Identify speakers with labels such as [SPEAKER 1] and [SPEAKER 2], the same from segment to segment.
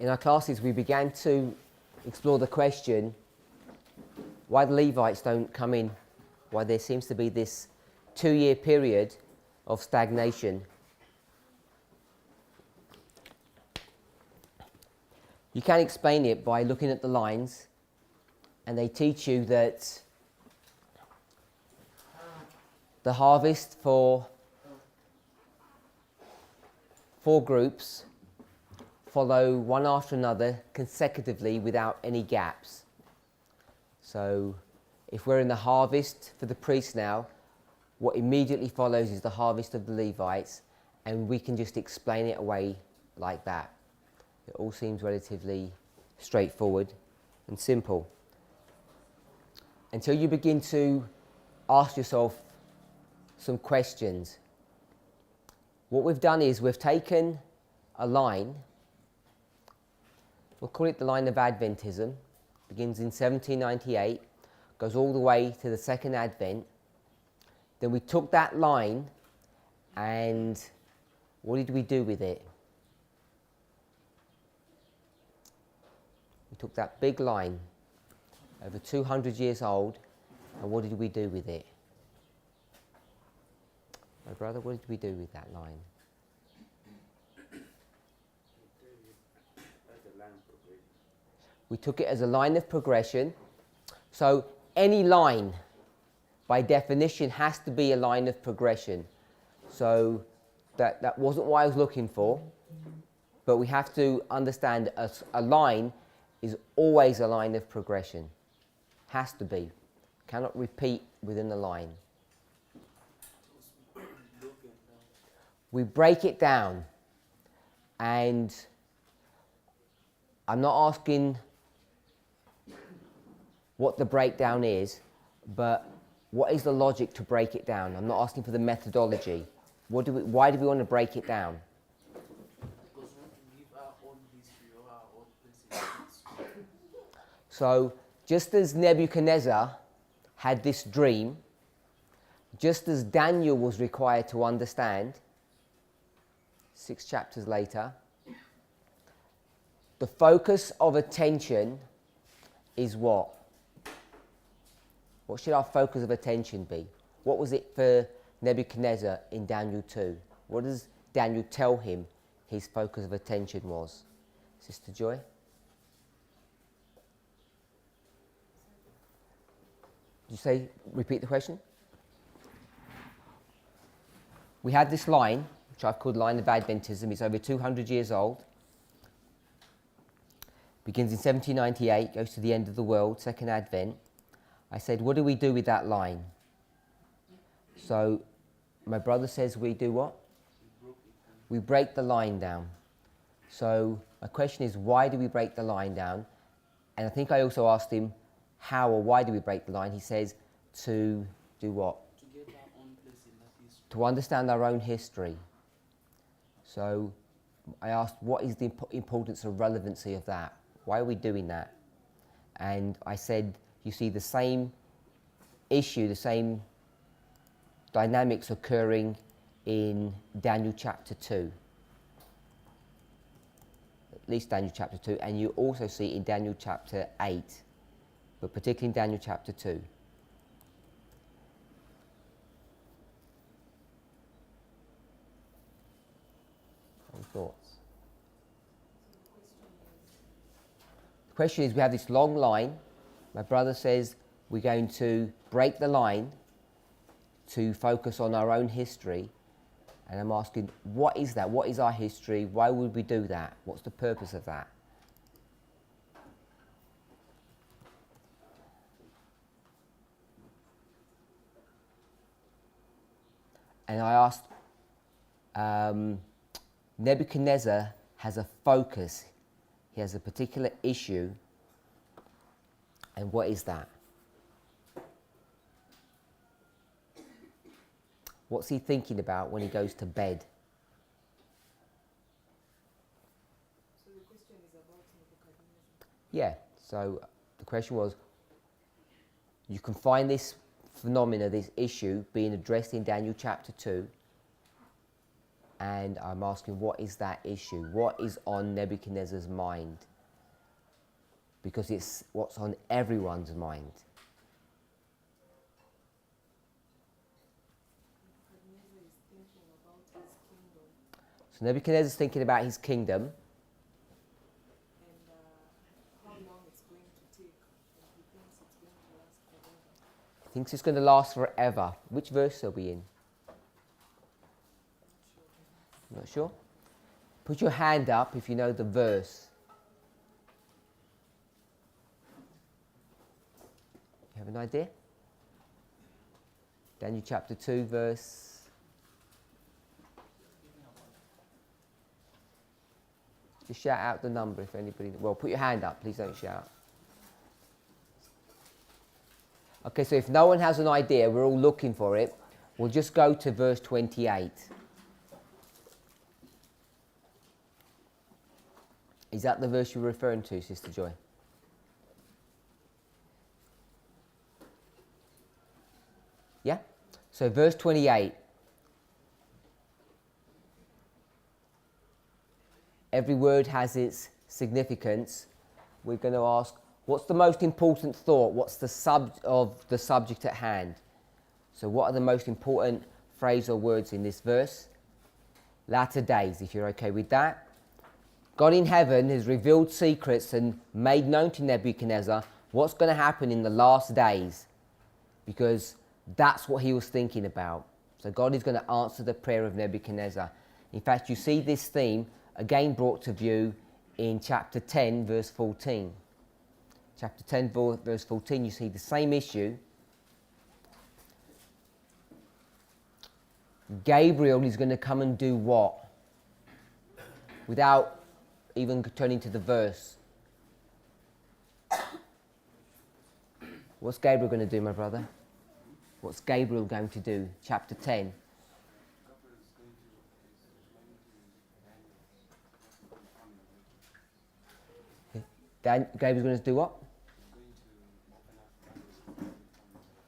[SPEAKER 1] In our classes, we began to explore the question why the Levites don't come in, why there seems to be this 2-year period of stagnation. You can explain it by looking at the lines, and they teach you that the harvest for 4 groups follow one after another consecutively without any gaps. So if we're in the harvest for the priests now, what immediately follows is the harvest of the Levites, and we can just explain it away like that. It all seems relatively straightforward and simple. Until you begin to ask yourself some questions. What we've done is we've taken a line, we'll call it the line of Adventism, begins in 1798, goes all the way to the Second Advent. Then we took that line and what did we do with it? We took that big line, over 200 years old, and what did we do with it? My brother, what did we do with that line? We took it as a line of progression. So any line, by definition, has to be a line of progression. So that wasn't what I was looking for, but we have to understand a line is always a line of progression. Has to be. Cannot repeat within the line. We break it down, and I'm not asking what the breakdown is, but what is the logic to break it down? I'm not asking for the methodology. Why do we want to break it down?
[SPEAKER 2] Because we want to give our own history or our own principles.
[SPEAKER 1] So, just as Nebuchadnezzar had this dream, just as Daniel was required to understand, 6 chapters later, the focus of attention is what? What should our focus of attention be? What was it for Nebuchadnezzar in Daniel 2? What does Daniel tell him his focus of attention was? Sister Joy? Did you say, repeat the question? We had this line, which I've called line of Adventism. It's over 200 years old. Begins in 1798, goes to the end of the world, Second Advent. I said, what do we do with that line? So, my brother says we do what? We break the line down. So, my question is, why do we break the line down? And I think I also asked him, how or why do we break the line? He says, to do what?
[SPEAKER 2] To get our own place in that history.
[SPEAKER 1] To understand our own history. So, I asked, what is the importance or relevancy of that? Why are we doing that? And I said, you see the same issue, the same dynamics occurring in Daniel chapter 2. At least Daniel chapter 2, and you also see it in Daniel chapter 8, but particularly in Daniel chapter 2. Any thoughts? The question is, we have this long line. My brother says we're going to break the line to focus on our own history. And I'm asking, what is that? What is our history? Why would we do that? What's the purpose of that? And I asked, Nebuchadnezzar has a focus. He has a particular issue. And what is that? What's he thinking about when he goes to bed?
[SPEAKER 3] So the question is about Nebuchadnezzar.
[SPEAKER 1] Yeah, so the question was, you can find this phenomena, this issue, being addressed in Daniel chapter 2. And I'm asking, what is that issue? What is on Nebuchadnezzar's mind? Because it's what's on everyone's mind.
[SPEAKER 3] Nebuchadnezzar is thinking about his kingdom
[SPEAKER 1] So Nebuchadnezzar's thinking about his kingdom.
[SPEAKER 3] and how long it's going to take. And he thinks it's going to last forever.
[SPEAKER 1] He thinks it's going to last forever. Which verse are we in? Not sure? Put your hand up if you know the verse. You have an idea? Daniel chapter 2, verse. Just shout out the number if anybody. Well, put your hand up. Please don't shout. Okay, so if no one has an idea, we're all looking for it. We'll just go to verse 28. Is that the verse you're referring to, Sister Joy? Yeah? So verse 28. Every word has its significance. We're going to ask, what's the most important thought? What's the subject at hand? So what are the most important phrase or words in this verse? Latter days, if you're okay with that. God in heaven has revealed secrets and made known to Nebuchadnezzar what's going to happen in the last days, because that's what he was thinking about. So God is going to answer the prayer of Nebuchadnezzar. In fact, you see this theme again brought to view in chapter 10, verse 14. Chapter 10, verse 14, you see the same issue. Gabriel is going to come and do what? Without even turning to the verse. What's Gabriel going to do, my brother? What's Gabriel going to do? Chapter 10. Gabriel's going to do what?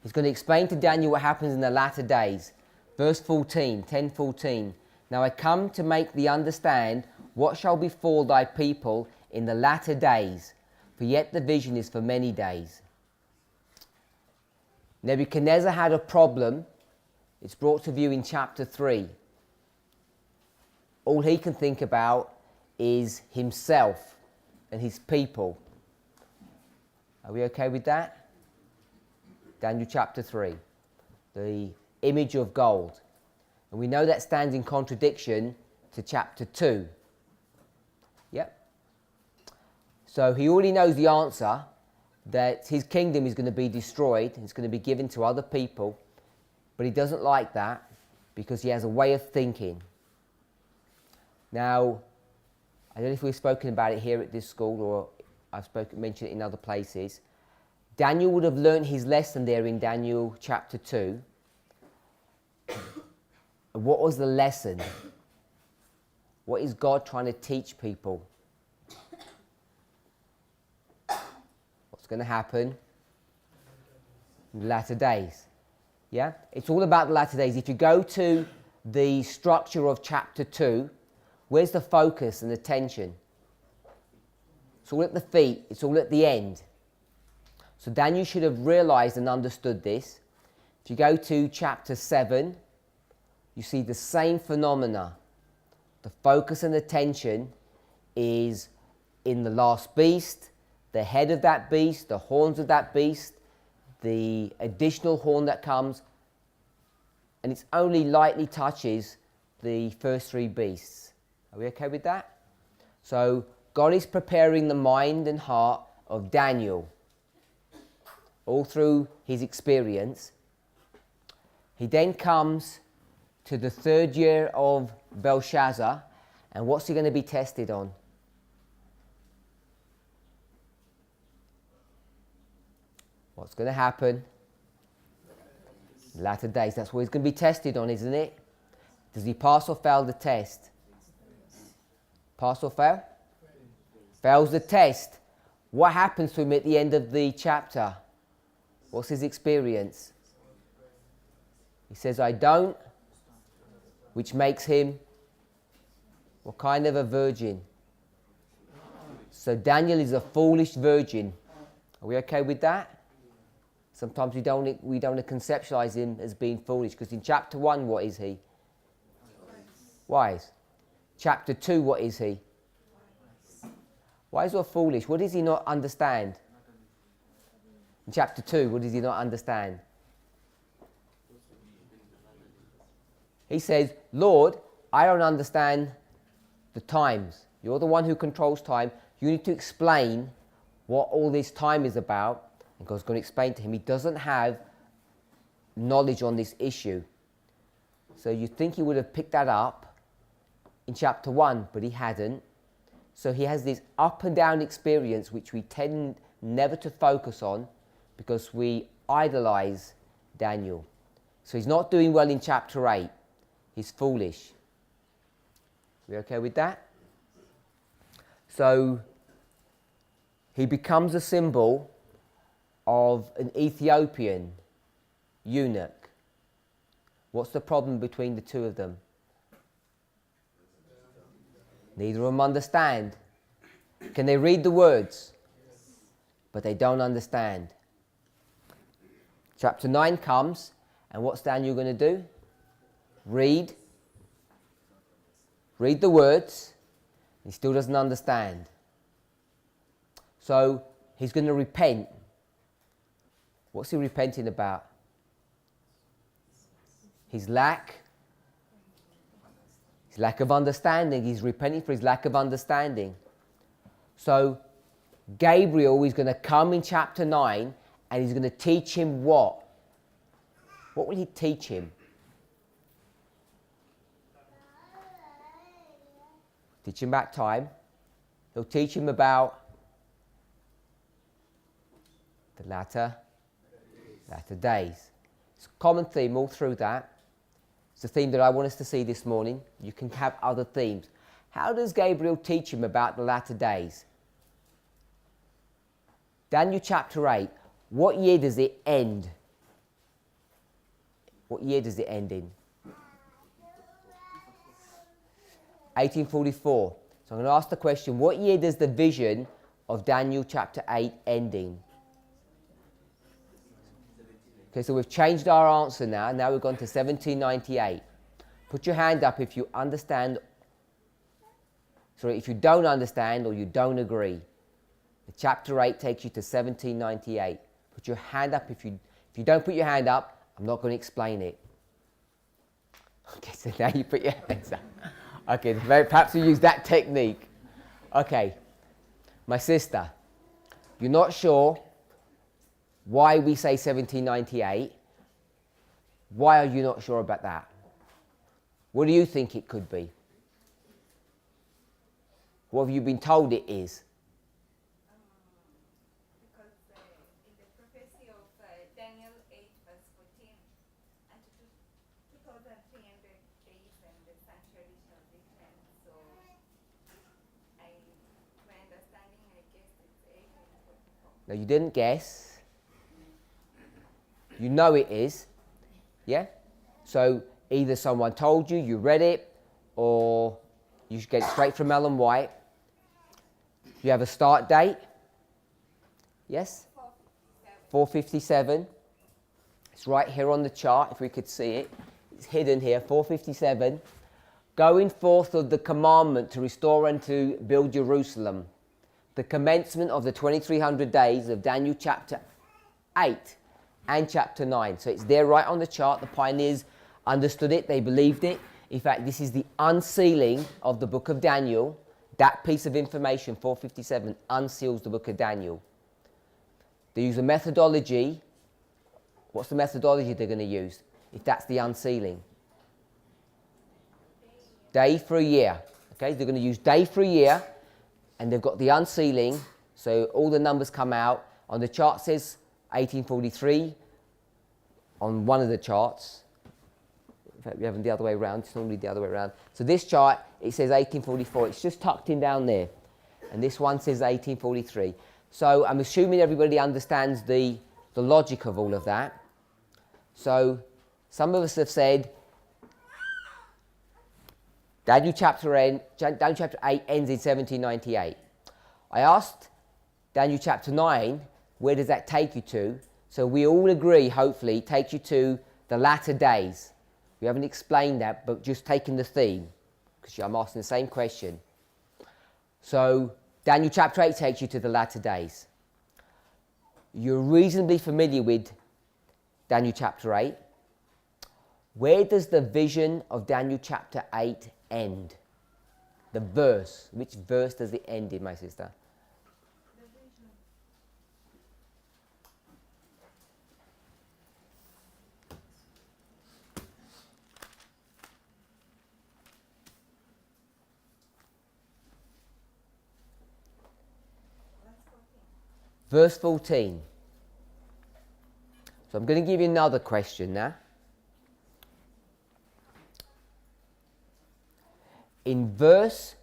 [SPEAKER 1] He's going to explain to Daniel what happens in the latter days. Verse 14, 10:14. Now I come to make thee understand what shall befall thy people in the latter days, for yet the vision is for many days. Nebuchadnezzar had a problem. It's brought to view in chapter 3. All he can think about is himself and his people. Are we okay with that? Daniel chapter 3. The image of gold. And we know that stands in contradiction to chapter 2. Yep. So he already knows the answer, that his kingdom is going to be destroyed. It's going to be given to other people. But he doesn't like that because he has a way of thinking. Now, I don't know if we've spoken about it here at this school or I've mentioned it in other places. Daniel would have learned his lesson there in Daniel chapter 2. What was the lesson? What is God trying to teach people? What's going to happen in the latter days? Yeah? It's all about the latter days. If you go to the structure of chapter 2, where's the focus and attention? It's all at the feet. It's all at the end. So Daniel should have realized and understood this. If you go to chapter 7, you see the same phenomena. The focus and attention is in the last beast, the head of that beast, the horns of that beast, the additional horn that comes, and it only lightly touches the first three beasts. Are we okay with that? So God is preparing the mind and heart of Daniel all through his experience. He then comes to the third year of Belshazzar, and what's he going to be tested on? What's going to happen? Latter days. That's what he's going to be tested on, isn't it? Does he pass or fail the test? Pass or fail? Fails the test. What happens to him at the end of the chapter? What's his experience? He says, I don't, which makes him What kind of a virgin? So Daniel is a foolish virgin. Are we okay with that? Sometimes we don't conceptualize him as being foolish, because in chapter 1, what is he? Wise. Chapter 2, what is he? Wise or foolish? What does he not understand? In chapter 2, what does he not understand? He says, Lord, I don't understand the times. You're the one who controls time. You need to explain what all this time is about. And God's going to explain to him. He doesn't have knowledge on this issue. So you think he would have picked that up in chapter 1, but he hadn't. So he has this up and down experience which we tend never to focus on because we idolize Daniel. So he's not doing well in chapter 8. He's foolish. We okay with that? So he becomes a symbol of an Ethiopian eunuch. What's the problem between the two of them? Neither of them understand. Can they read the words? But they don't understand. Chapter 9 comes, and what's Daniel going to do? Read the words. He still doesn't understand. So he's going to repent. What's he repenting about? His lack of understanding. He's repenting for his lack of understanding. So Gabriel is going to come in chapter 9 and he's going to teach him what? What will he teach him? Teach him about time. He'll teach him about the latter days. It's a common theme all through that. It's a theme that I want us to see this morning. You can have other themes. How does Gabriel teach him about the latter days? Daniel chapter 8. What year does it end? What year does it end in? 1844. So I'm going to ask the question, what year does the vision of Daniel chapter 8 end in? Okay, so we've changed our answer now. Now we've gone to 1798. Put your hand up if you understand, if you don't understand or you don't agree. The chapter 8 takes you to 1798. Put your hand up if you don't put your hand up, I'm not going to explain it. Okay, so now you put your hands up. Okay, perhaps you use that technique. Okay, my sister, you're not sure why we say 1798. Why are you not sure about that? What do you think it could be? What have you been told it is?
[SPEAKER 4] Because in the prophecy of Daniel 8 verse 14, unto 2,300 days and the sanctuary shall be cleansed. So my understanding, I guess it's 1844.
[SPEAKER 1] No, you didn't guess. You know it is. Yeah? So either someone told you, you read it, or you should get it straight from Ellen White. You have a start date. Yes? 4:57. It's right here on the chart, if we could see it. It's hidden here, 4:57. Going forth of the commandment to restore and to build Jerusalem. The commencement of the 2300 days of Daniel chapter 8 and chapter 9. So it's there right on the chart. The pioneers understood it. They believed it. In fact, this is the unsealing of the book of Daniel. That piece of information, 4:57, unseals the book of Daniel. They use a methodology. What's the methodology they're going to use if that's the unsealing? Day for a year. Okay, they're going to use day for a year, and they've got the unsealing, so all the numbers come out. On the chart says 1843 on one of the charts. In fact, we have them the other way around. It's normally the other way around. So this chart, it says 1844. It's just tucked in down there. And this one says 1843. So I'm assuming everybody understands the logic of all of that. So some of us have said Daniel chapter 8 ends in 1798. I asked Daniel chapter 9, where does that take you to? So we all agree, hopefully, it takes you to the latter days. We haven't explained that, but just taking the theme, because I'm asking the same question. So Daniel chapter 8 takes you to the latter days. You're reasonably familiar with Daniel chapter 8. Where does the vision of Daniel chapter 8 end? The verse. Which verse does it end in, my sister?
[SPEAKER 3] The vision.
[SPEAKER 1] Verse 14. So I'm going to give you another question now. In verse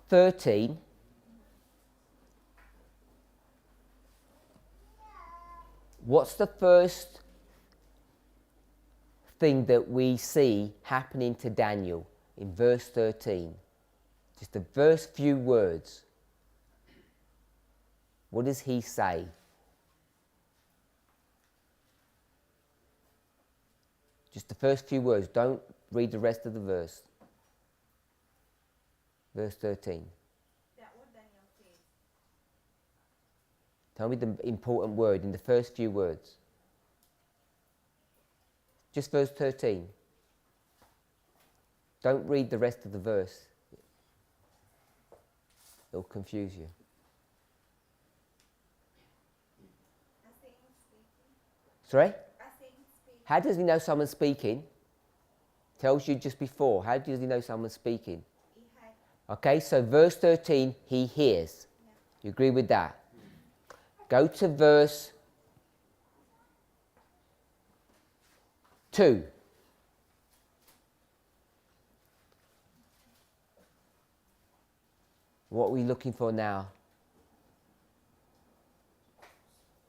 [SPEAKER 1] 13, what's the first thing that we see happening to Daniel in verse 13? Just the first few words. What does he say? Just the first few words. Don't read the rest of the verse. Verse 13.
[SPEAKER 4] That what Daniel says.
[SPEAKER 1] Tell me the important word in the first few words. Just verse 13. Don't read the rest of the verse. It'll confuse you. Sorry? How does he know someone's speaking? Tells you just before. How does he know someone's speaking? Okay, so verse 13, he hears. You agree with that? Go to verse 2. What are we looking for now?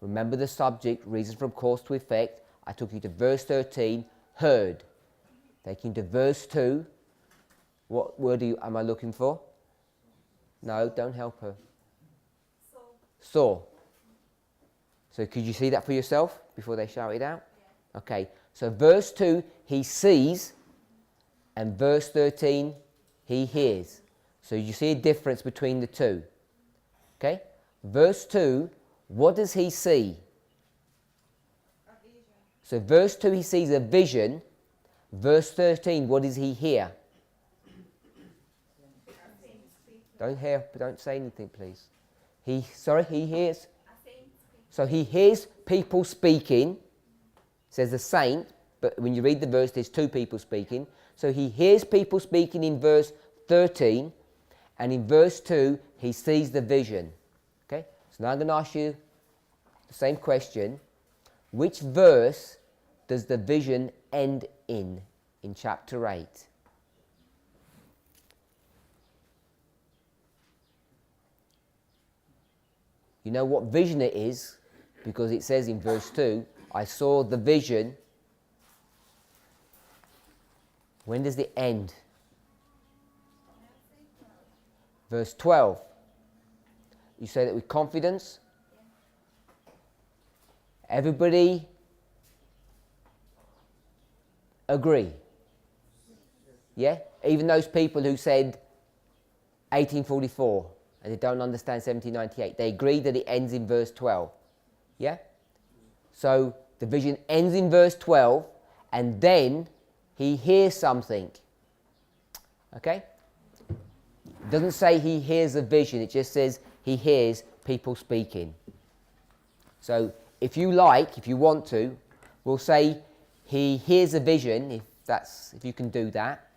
[SPEAKER 1] Remember the subject, reason from cause to effect. I took you to verse 13, heard. Taking to verse 2. What word am I looking for? No, don't help her. Saw. So could you see that for yourself before they shout it out? Yeah. Okay, so verse 2, he sees, and verse 13, he hears. So you see a difference between the two. Okay? Verse 2, what does he see?
[SPEAKER 3] A vision.
[SPEAKER 1] So verse 2, he sees a vision. Verse 13, what does he hear? Don't say anything, please. He hears. So he hears people speaking. It says the saint, but when you read the verse, there's two people speaking. So he hears people speaking in verse 13, and in verse 2, he sees the vision. Okay? So now I'm going to ask you the same question. Which verse does the vision end in chapter 8? You know what vision it is, because it says in verse 2, I saw the vision. When does it end? Verse 12. You say that with confidence? Everybody agree? Yeah? Even those people who said 1844 and they don't understand 1798, they agree that it ends in verse 12. Yeah? So the vision ends in verse 12, and then he hears something. Okay? It doesn't say he hears a vision, it just says he hears people speaking. So if you want to, we'll say he hears a vision, if you can do that.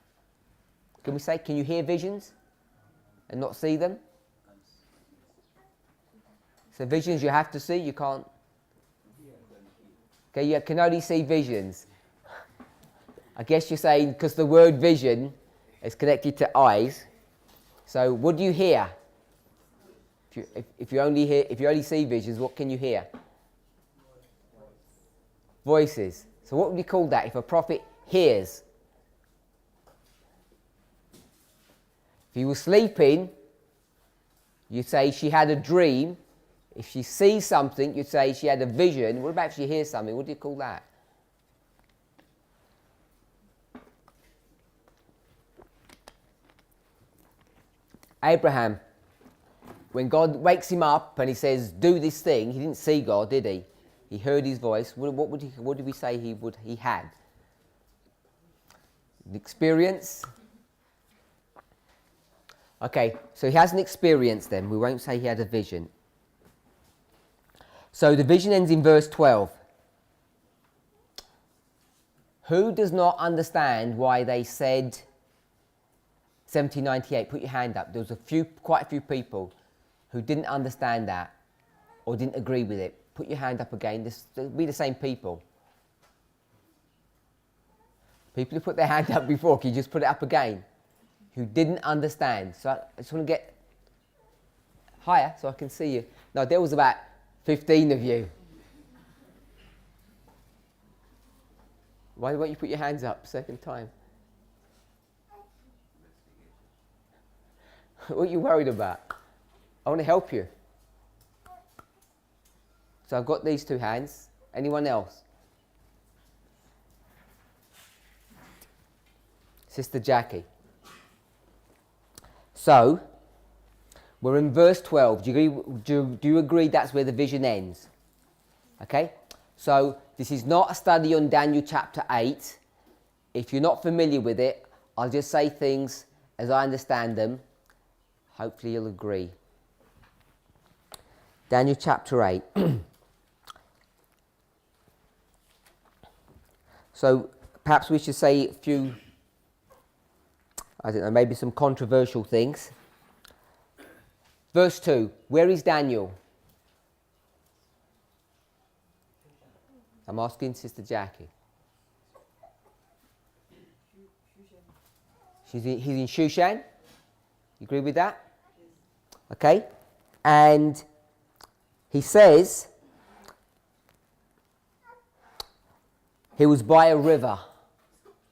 [SPEAKER 1] Can we say, can you hear visions and not see them? So visions you have to see, you can't. Okay, you can only see visions. I guess you're saying because the word vision is connected to eyes. So what do you hear? If you only see visions, what can you hear? Voices. So what would you call that if a prophet hears? If you were sleeping, you'd say she had a dream. If she sees something, you'd say she had a vision. What about if she hears something? What do you call that? Abraham, when God wakes him up and he says, do this thing, he didn't see God, did he? He heard his voice. What did we say he had? An experience? Okay, so he has an experience then. We won't say he had a vision. So the vision ends in verse 12. Who does not understand why they said 1798? Put your hand up. There was quite a few people who didn't understand that or didn't agree with it. Put your hand up again. There'll be the same people. People who put their hand up before, can you just put it up again? Who didn't understand. So I just want to get higher so I can see you. No, there was about 15 of you. Why won't you put your hands up second time? What are you worried about? I want to help you. So I've got these two hands. Anyone else? Sister Jackie. So, we're in verse 12. Do you agree that's where the vision ends? Okay? So, this is not a study on Daniel chapter 8. If you're not familiar with it, I'll just say things as I understand them. Hopefully you'll agree. Daniel chapter 8. So, perhaps we should say a few, I don't know, maybe some controversial things. Verse 2, where is Daniel? I'm asking Sister Jackie. He's in Shushan? You agree with that? Okay. And he says he was by a river. He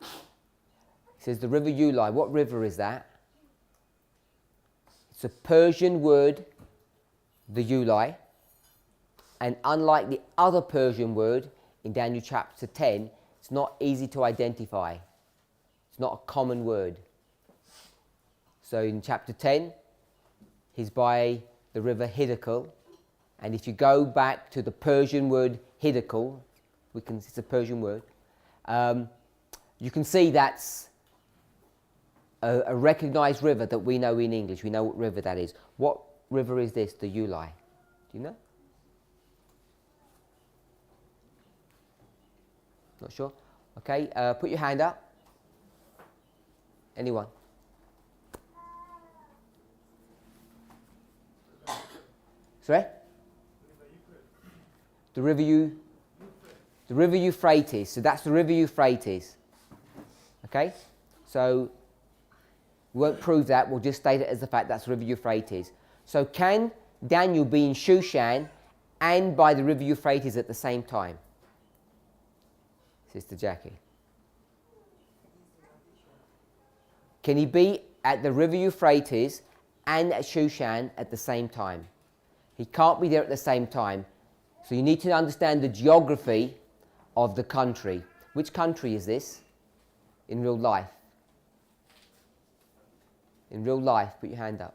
[SPEAKER 1] says the river Ulai. What river is that? It's a Persian word, the Ulai. And unlike the other Persian word in Daniel chapter 10, it's not easy to identify. It's not a common word. So in chapter 10, he's by the river Hiddekel. And if you go back to the Persian word Hiddekel, it's a Persian word, you can see that's a recognized river that we know in English. We know what river that is. What river is this, the Ulai? Do you know? Not sure? Okay, put your hand up. Anyone? Sorry? The river Euphrates. So that's the river Euphrates. Okay? So we won't prove that. We'll just state it as the fact that's the river Euphrates. So can Daniel be in Shushan and by the river Euphrates at the same time? Sister Jackie. Can he be at the river Euphrates and at Shushan at the same time? He can't be there at the same time. So you need to understand the geography of the country. Which country is this in real life? In real life, put your hand up.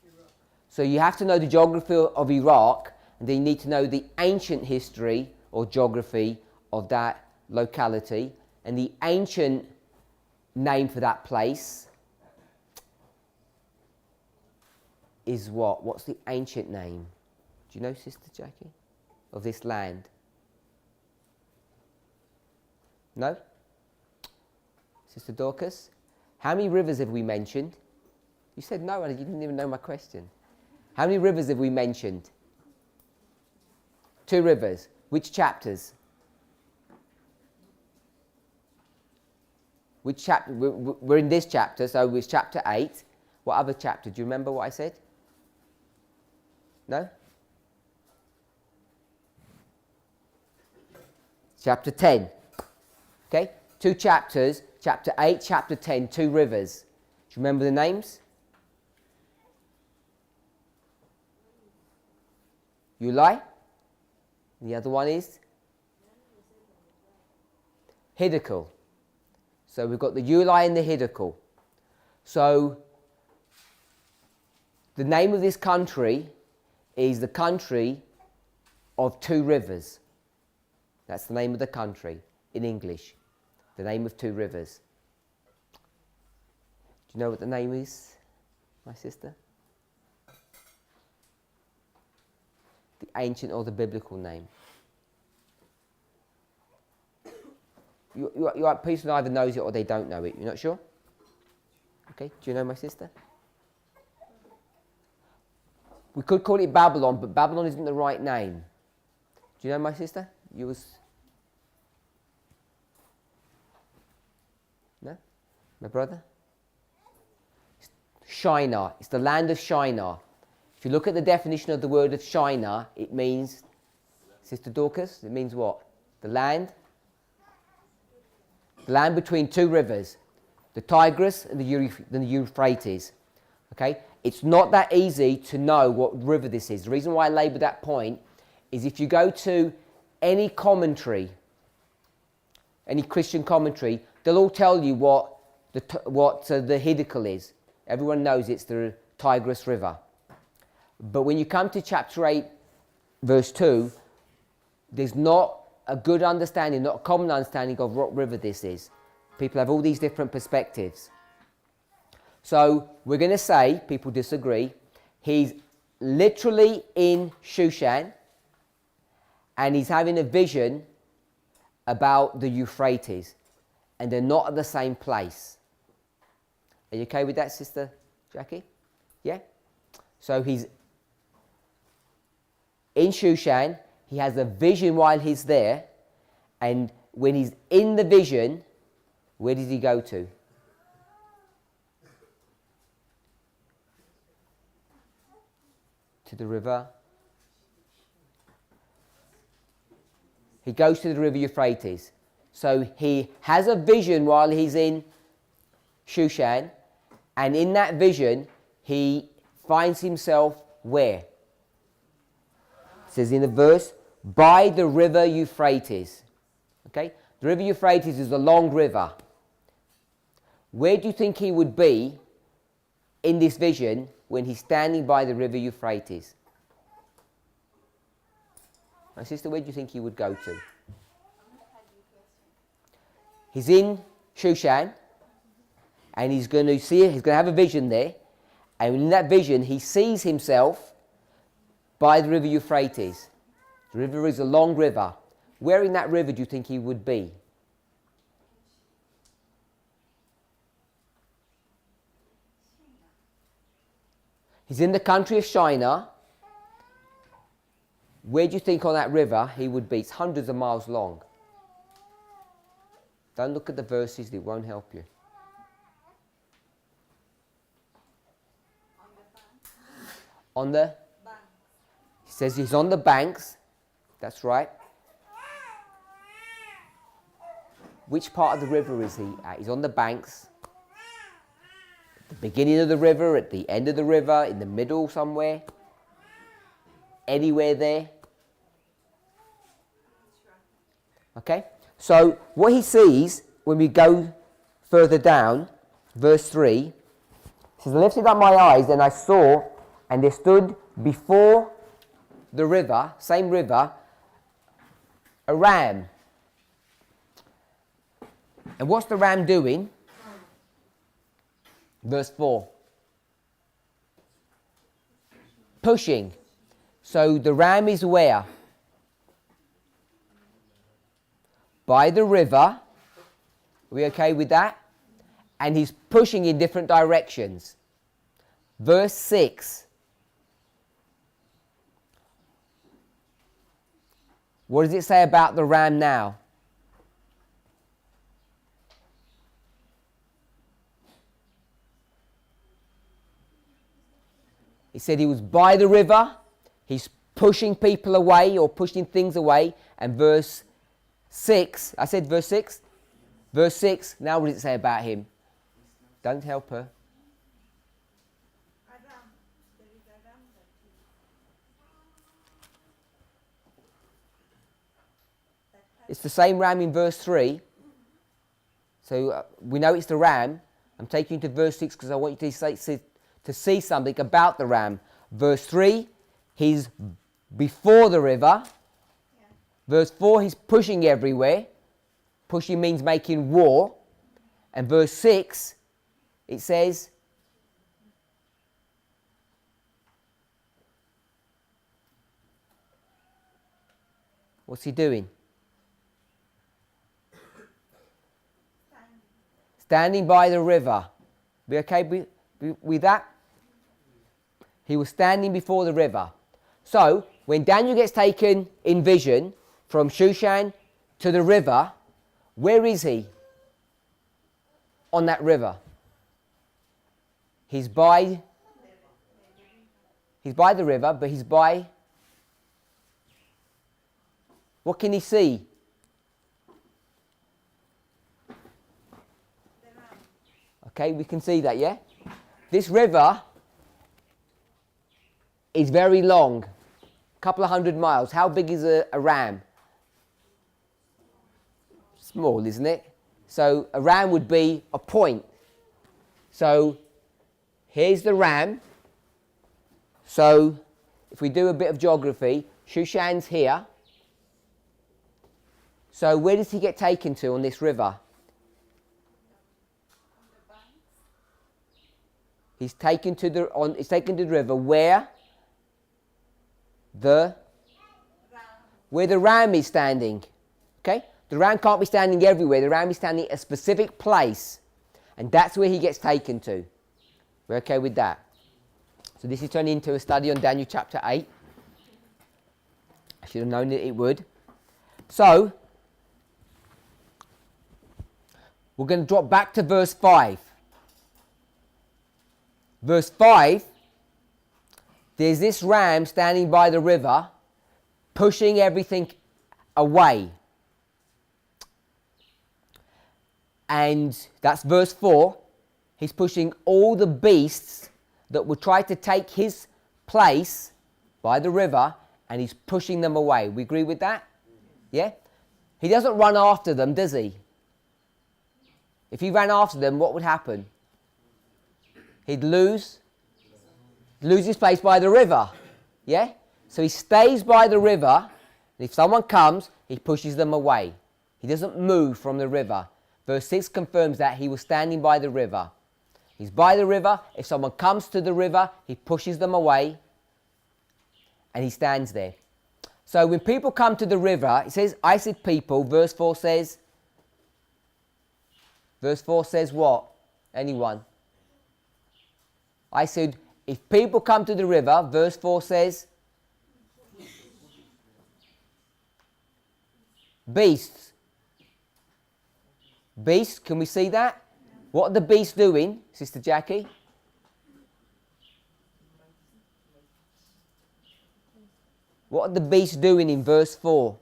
[SPEAKER 1] Iraq. So you have to know the geography of Iraq, and then you need to know the ancient history or geography of that locality, and the ancient name for that place is what? What's the ancient name? Do you know, Sister Jackie, of this land? No? Sister Dorcas? How many rivers have we mentioned? You said no, and you didn't even know my question. How many rivers have we mentioned? 2 rivers. Which chapters? Which chapter? We're in this chapter, so it's chapter 8. What other chapter? Do you remember what I said? No? Chapter 10. Okay? 2 chapters. chapter 8, chapter 10, two rivers. Do you remember the names? Ulai. The other one is Hiddekel. So we've got the Ulai and the Hiddekel. So the name of this country is the country of two rivers. That's the name of the country in English. The name of two rivers. Do you know what the name is, my sister? The ancient or the biblical name? You people either knows it or they don't know it. You're not sure? Okay. Do you know my sister? We could call it Babylon, but Babylon isn't the right name. Do you know my sister? You was... No? My brother? Shinar. It's the land of Shinar. If you look at the definition of the word of Shinar, it means, Sister Dorcas, it means what? The land? The land between two rivers, the Tigris and the Euphrates. Okay? It's not that easy to know what river this is. The reason why I labelled that point is if you go to any commentary, any Christian commentary, they'll all tell you what the Hiddekel is. Everyone knows it's the Tigris River. But when you come to chapter 8, verse 2, there's not a good understanding, not a common understanding of what river this is. People have all these different perspectives. So we're going to say, people disagree, he's literally in Shushan and he's having a vision about the Euphrates and they're not at the same place. Are you okay with that, Sister Jackie? Yeah? So he's in Shushan, he has a vision while he's there, and when he's in the vision, where does he go to? To the river. He goes to the river Euphrates. So he has a vision while he's in Shushan, and in that vision, he finds himself where? It says in the verse, by the river Euphrates. Okay? The river Euphrates is a long river. Where do you think he would be in this vision when he's standing by the river Euphrates? My sister, where do you think he would go to? He's in Shushan, and he's going to have a vision there, and in that vision he sees himself by the river Euphrates. The river is a long river. Where in that river do you think he would be? He's in the country of Shinar. Where do you think on that river he would be? It's hundreds of miles long. Don't look at the verses, it won't help you. On the banks. He says he's on the banks. That's right. Which part of the river is he at? He's on the banks. At the beginning of the river, at the end of the river, in the middle somewhere. Anywhere there. Okay? So what he sees when we go further down, verse 3, he says, I lifted up my eyes and I saw, and there stood before the river, same river, a ram. And what's the ram doing? Verse 4. Pushing. So the ram is where? By the river. Are we okay with that? And he's pushing in different directions. Verse 6. What does it say about the ram now? He said he was by the river. He's pushing people away or pushing things away. And verse 6, I said verse 6? Verse 6, now what does it say about him? Don't help her.
[SPEAKER 4] A ram. There is a ram that has
[SPEAKER 1] It's the same ram in verse 3. So we know it's the ram. I'm taking you to verse 6 because I want you to see something about the ram. Verse 3, he's before the river.
[SPEAKER 4] Yeah.
[SPEAKER 1] Verse 4, he's pushing everywhere. Pushing means making war. And verse 6, it says, what's he doing? Standing by the river. Be okay with that? He was standing before the river. So, when Daniel gets taken in vision from Shushan to the river, where is he? On that river. He's by the river, but he's by... What can he see? Okay, we can see that, yeah? This river is very long, a couple of 100 miles. How big is a ram? Small, isn't it? So a ram would be a point. So here's the ram. So if we do a bit of geography, Shushan's here. So where does he get taken to on this river? He's taken to the river where the ram is standing. Okay? The ram can't be standing everywhere. The ram is standing at a specific place. And that's where he gets taken to. We're okay with that? So this is turning into a study on Daniel chapter 8. I should have known that it would. So, we're going to drop back to verse 5. Verse 5, there's this ram standing by the river, pushing everything away. And that's verse 4. He's pushing all the beasts that would try to take his place by the river, and he's pushing them away. We agree with that? Yeah? He doesn't run after them, does he? If he ran after them, what would happen? He'd lose his place by the river. Yeah? So he stays by the river, and if someone comes, he pushes them away. He doesn't move from the river. Verse 6 confirms that he was standing by the river. He's by the river. If someone comes to the river, he pushes them away, and he stands there. So when people come to the river, it says, I said people. Verse 4 says what? Anyone? I said, if people come to the river, verse 4 says, beasts. Beasts, can we see that? What are the beasts doing, Sister Jackie? What are the beasts doing in verse 4?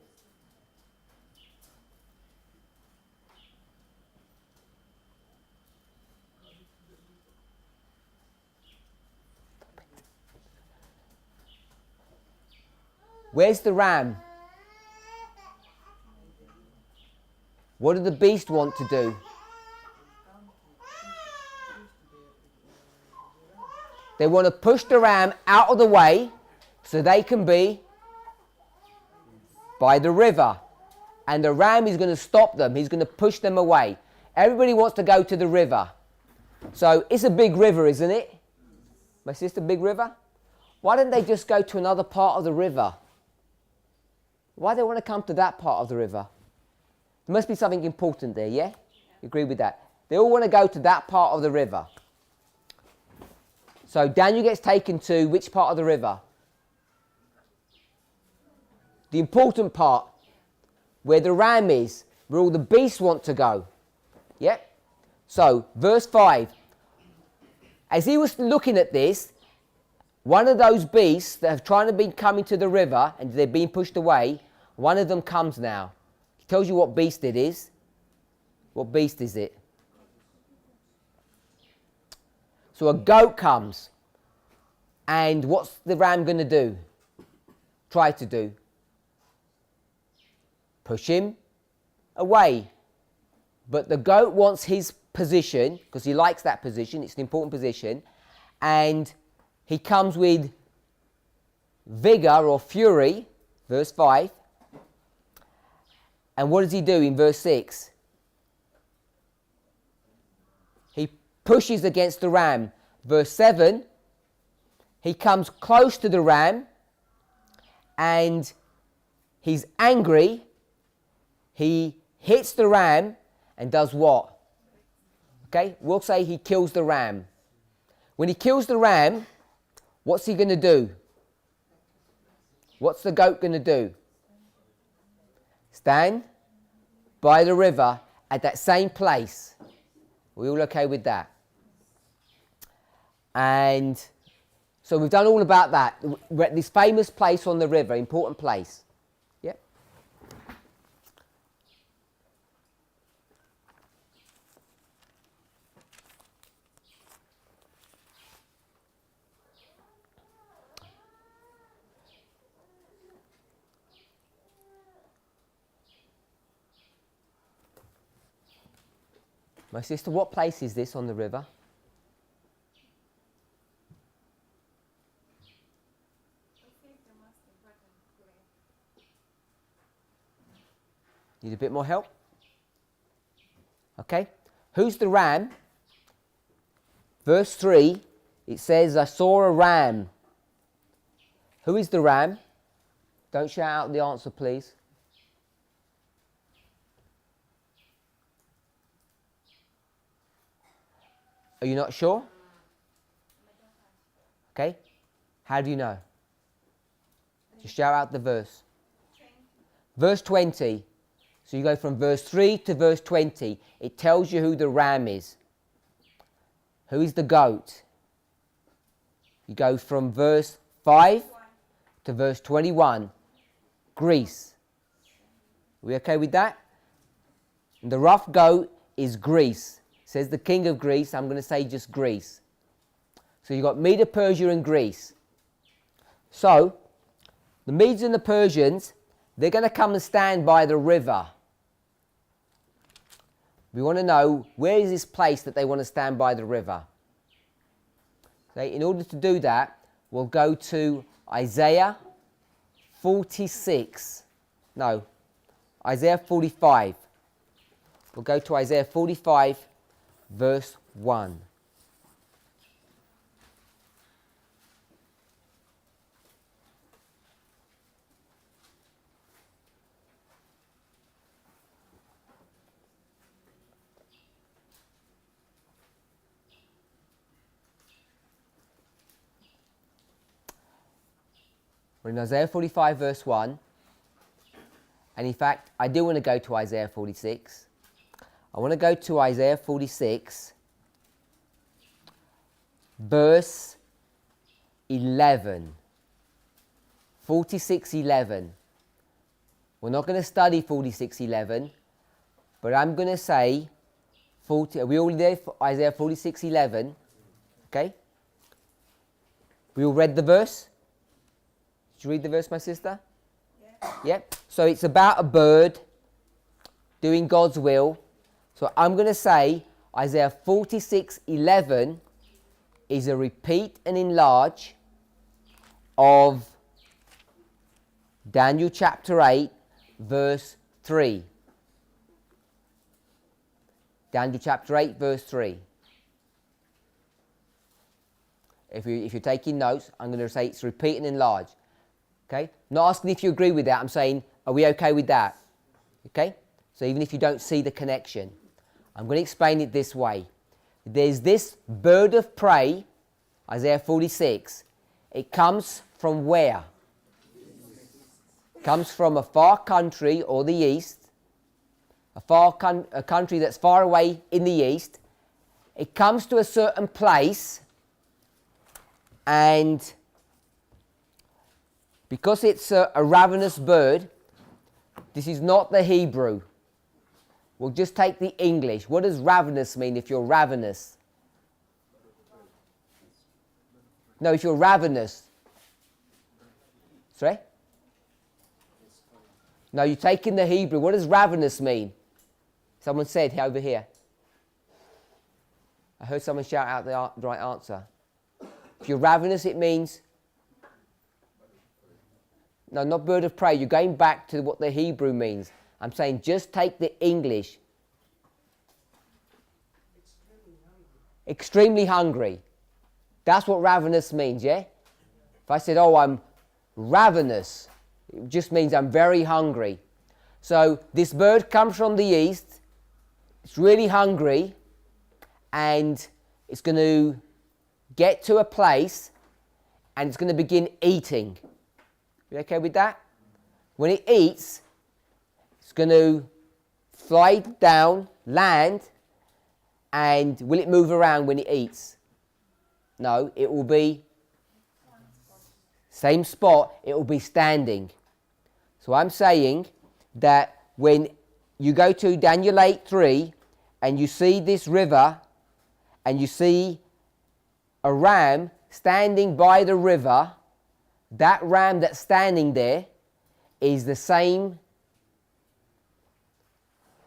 [SPEAKER 1] Where's the ram? What do the beasts want to do? They want to push the ram out of the way so they can be by the river. And the ram is going to stop them. He's going to push them away. Everybody wants to go to the river. So it's a big river, isn't it? My sister, big river? Why don't they just go to another part of the river? Why do they want to come to that part of the river? There must be something important there, yeah? You agree with that? They all want to go to that part of the river. So Daniel gets taken to which part of the river? The important part, where the ram is, where all the beasts want to go. Yeah? So, verse 5. As he was looking at this, one of those beasts that have tried to be coming to the river and they're being pushed away, one of them comes now. He tells you what beast it is. What beast is it? So a goat comes, and what's the ram going to do? Try to do? Push him away. But the goat wants his position, because he likes that position, it's an important position, and he comes with vigour or fury, verse 5. And what does he do in verse 6? He pushes against the ram. Verse 7, he comes close to the ram and he's angry. He hits the ram and does what? Okay, we'll say he kills the ram. When he kills the ram, what's he going to do? What's the goat going to do? Stand by the river at that same place. We all okay with that? And so we've done all about that. We're at this famous place on the river, important place. Yep. My sister, what place is this on the river? Need a bit more help? Okay. Who's the ram? Verse 3, it says, I saw a ram. Who is the ram? Don't shout out the answer, please. Are you not sure? Okay. How do you know? Just shout out the verse.
[SPEAKER 4] 20.
[SPEAKER 1] Verse 20. So you go from verse 3 to verse 20. It tells you who the ram is. Who is the goat? You go from verse 5 to verse 21. Greece. Are we okay with that? And the rough goat is Greece. Says the king of Greece. I'm going to say just Greece. So you've got Medo Persia and Greece. So the Medes and the Persians, they're going to come and stand by the river. We want to know, where is this place that they want to stand by the river? Okay, in order to do that, we'll go to Isaiah 46. No, Isaiah 45. We'll go to Isaiah 45, verse 1. We're in Isaiah 45 verse 1, and in fact I do want to go to Isaiah 46. I want to go to Isaiah 46 verse 11. 46:11. We're not going to study 46:11, but I'm going to say 40. Are we all there for Isaiah 46:11? Okay. We all read the verse? Did you read the verse, my sister?
[SPEAKER 4] Yeah.
[SPEAKER 1] Yep. So it's about a bird doing God's will. So I'm going to say Isaiah 46:11 is a repeat and enlarge of Daniel chapter 8, verse 3. Daniel chapter 8, verse 3. If you're taking notes, I'm going to say it's repeat and enlarge. Okay? Not asking if you agree with that, I'm saying, are we okay with that? Okay? So even if you don't see the connection, I'm going to explain it this way. There's this bird of prey, Isaiah 46. It comes from where? It comes from a far country or the east, a country that's far away in the east. It comes to a certain place, and because it's a ravenous bird, this is not the Hebrew Well, just take the English. What does ravenous mean if you're ravenous? No, if you're ravenous. Sorry? No, you're taking the Hebrew. What does ravenous mean? Someone said over here. I heard someone shout out the right answer. If you're ravenous, it means... No, not bird of prey. You're going back to what the Hebrew means. I'm saying just take the English. Extremely hungry. That's what ravenous means, yeah? If I said, oh, I'm ravenous, it just means I'm very hungry. So this bird comes from the east. It's really hungry. And it's going to get to a place and it's going to begin eating. You okay with that? When it eats, it's going to fly down, land, and will it move around when it eats? No, it will be same spot, it will be standing. So I'm saying that when you go to Daniel 8:3 and you see this river and you see a ram standing by the river, that ram that's standing there is the same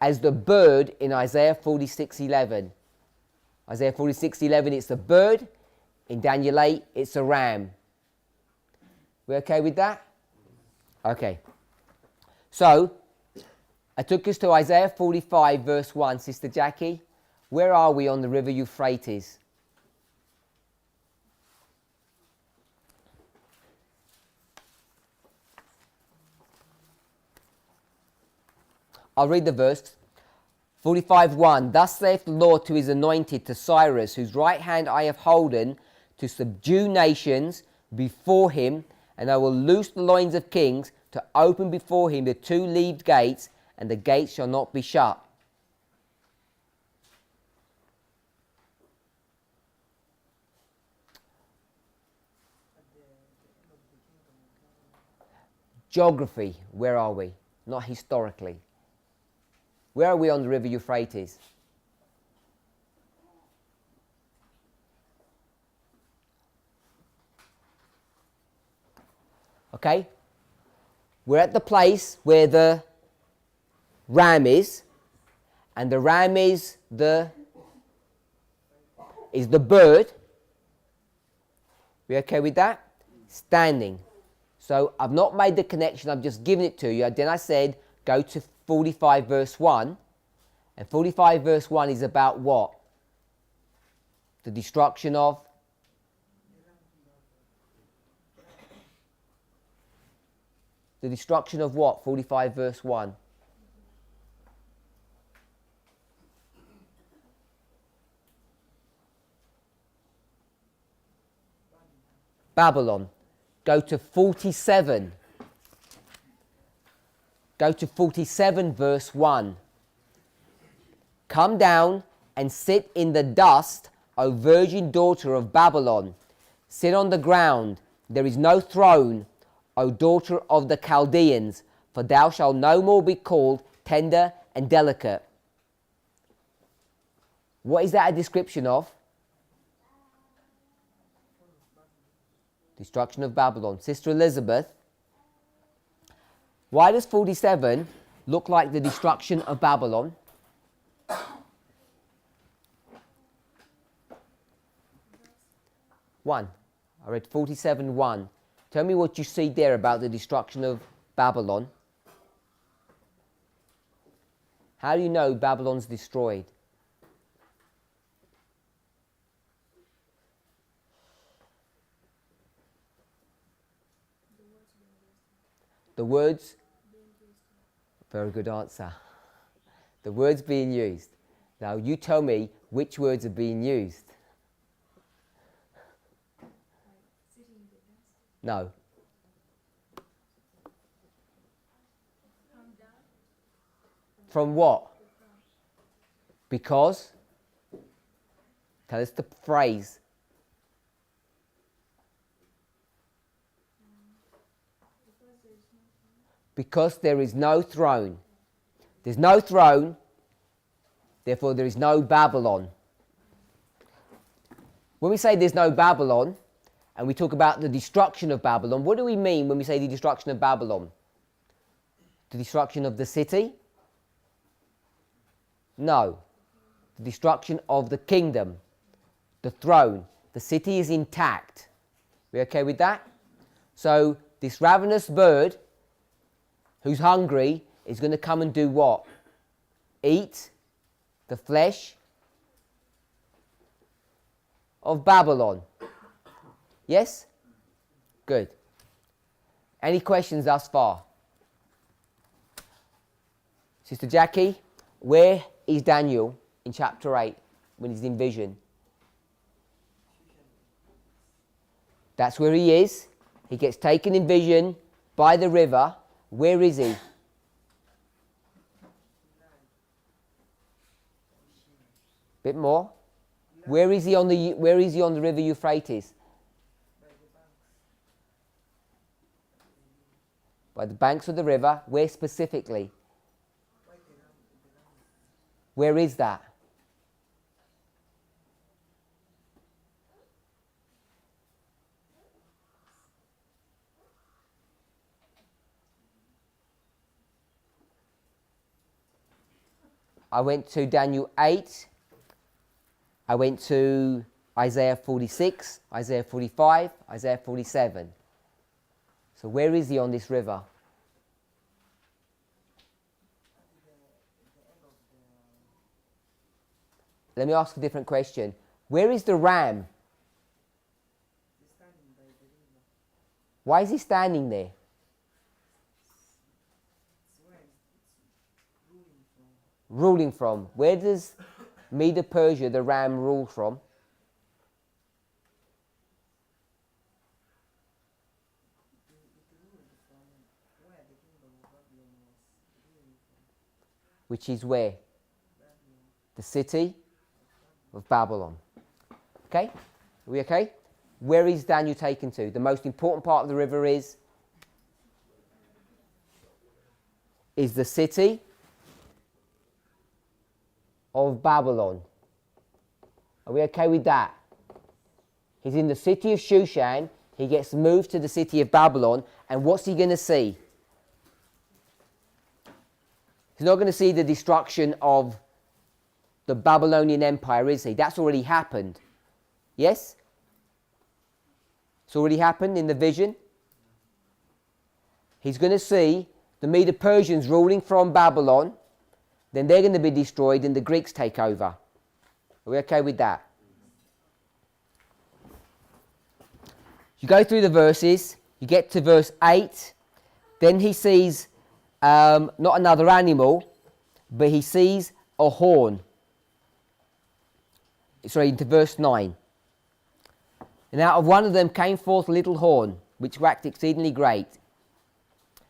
[SPEAKER 1] as the bird in Isaiah 46:11. Isaiah 46:11, it's the bird. In Daniel 8, it's a ram. We okay with that? Okay. So, I took us to Isaiah 45 verse 1. Sister Jackie, where are we on the river Euphrates? I'll read the verse. 45:1. Thus saith the Lord to his anointed, to Cyrus, whose right hand I have holden, to subdue nations before him, and I will loose the loins of kings, to open before him the two-leaved gates, and the gates shall not be shut. Geography, where are we? Not historically. Where are we on the river Euphrates? Okay? We're at the place where the ram is, and the ram is the bird. We okay with that? Standing. So I've not made the connection, I've just given it to you. Then I said, go to 45 verse 1. And 45 verse 1 is about what? The destruction of? The destruction of what? 45 verse 1. Babylon. Go to 47. Go to 47 verse 1. Come down and sit in the dust, O virgin daughter of Babylon. Sit on the ground. There is no throne, O daughter of the Chaldeans, for thou shalt no more be called tender and delicate. What is that a description of? Destruction of Babylon. Sister Elizabeth, why does 47 look like the destruction of Babylon? One. I read 47:1. Tell me what you see there about the destruction of Babylon. How do you know Babylon's destroyed? The words? Very good answer. The words being used. Now you tell me which words are being used. No. From what? Because? Tell us the phrase. Because there is no throne. There's no throne, Therefore, there is no Babylon. When we say there's no Babylon, and we talk about the destruction of Babylon, what do we mean when we say the destruction of Babylon? The destruction of the city? No. The destruction of the kingdom, the throne. The city is intact. We okay with that? So this ravenous bird who's hungry is going to come and do what? Eat the flesh of Babylon. Yes? Good. Any questions thus far? Sister Jackie, where is Daniel in chapter 8 when he's in vision? That's where he is. He gets taken in vision by the river. Where is he? Bit more. Where is he on the river Euphrates? By the banks of the river. Where specifically? Where is that? I went to Daniel 8. I went to Isaiah 46, Isaiah 45, Isaiah 47. So where is he on this river? Let me ask a different question. Where is the ram? Why is he standing there? Ruling from. Where does Medo Persia, the ram, rule from? Which is where? The city of Babylon. Okay? Are we okay? Where is Daniel taken to? The most important part of the river is the city of Babylon. Are we okay with that? He's in the city of Shushan. He gets moved to the city of Babylon. And what's he going to see? He's not going to see the destruction of the Babylonian Empire, is he? That's already happened. Yes? It's already happened in the vision. He's going to see the Medo-Persians ruling from Babylon. Then they're going to be destroyed and the Greeks take over. Are we okay with that? You go through the verses, you get to verse 8, then he sees not another animal, but he sees a horn. Sorry, into verse 9. And out of one of them came forth a little horn, which waxed exceedingly great.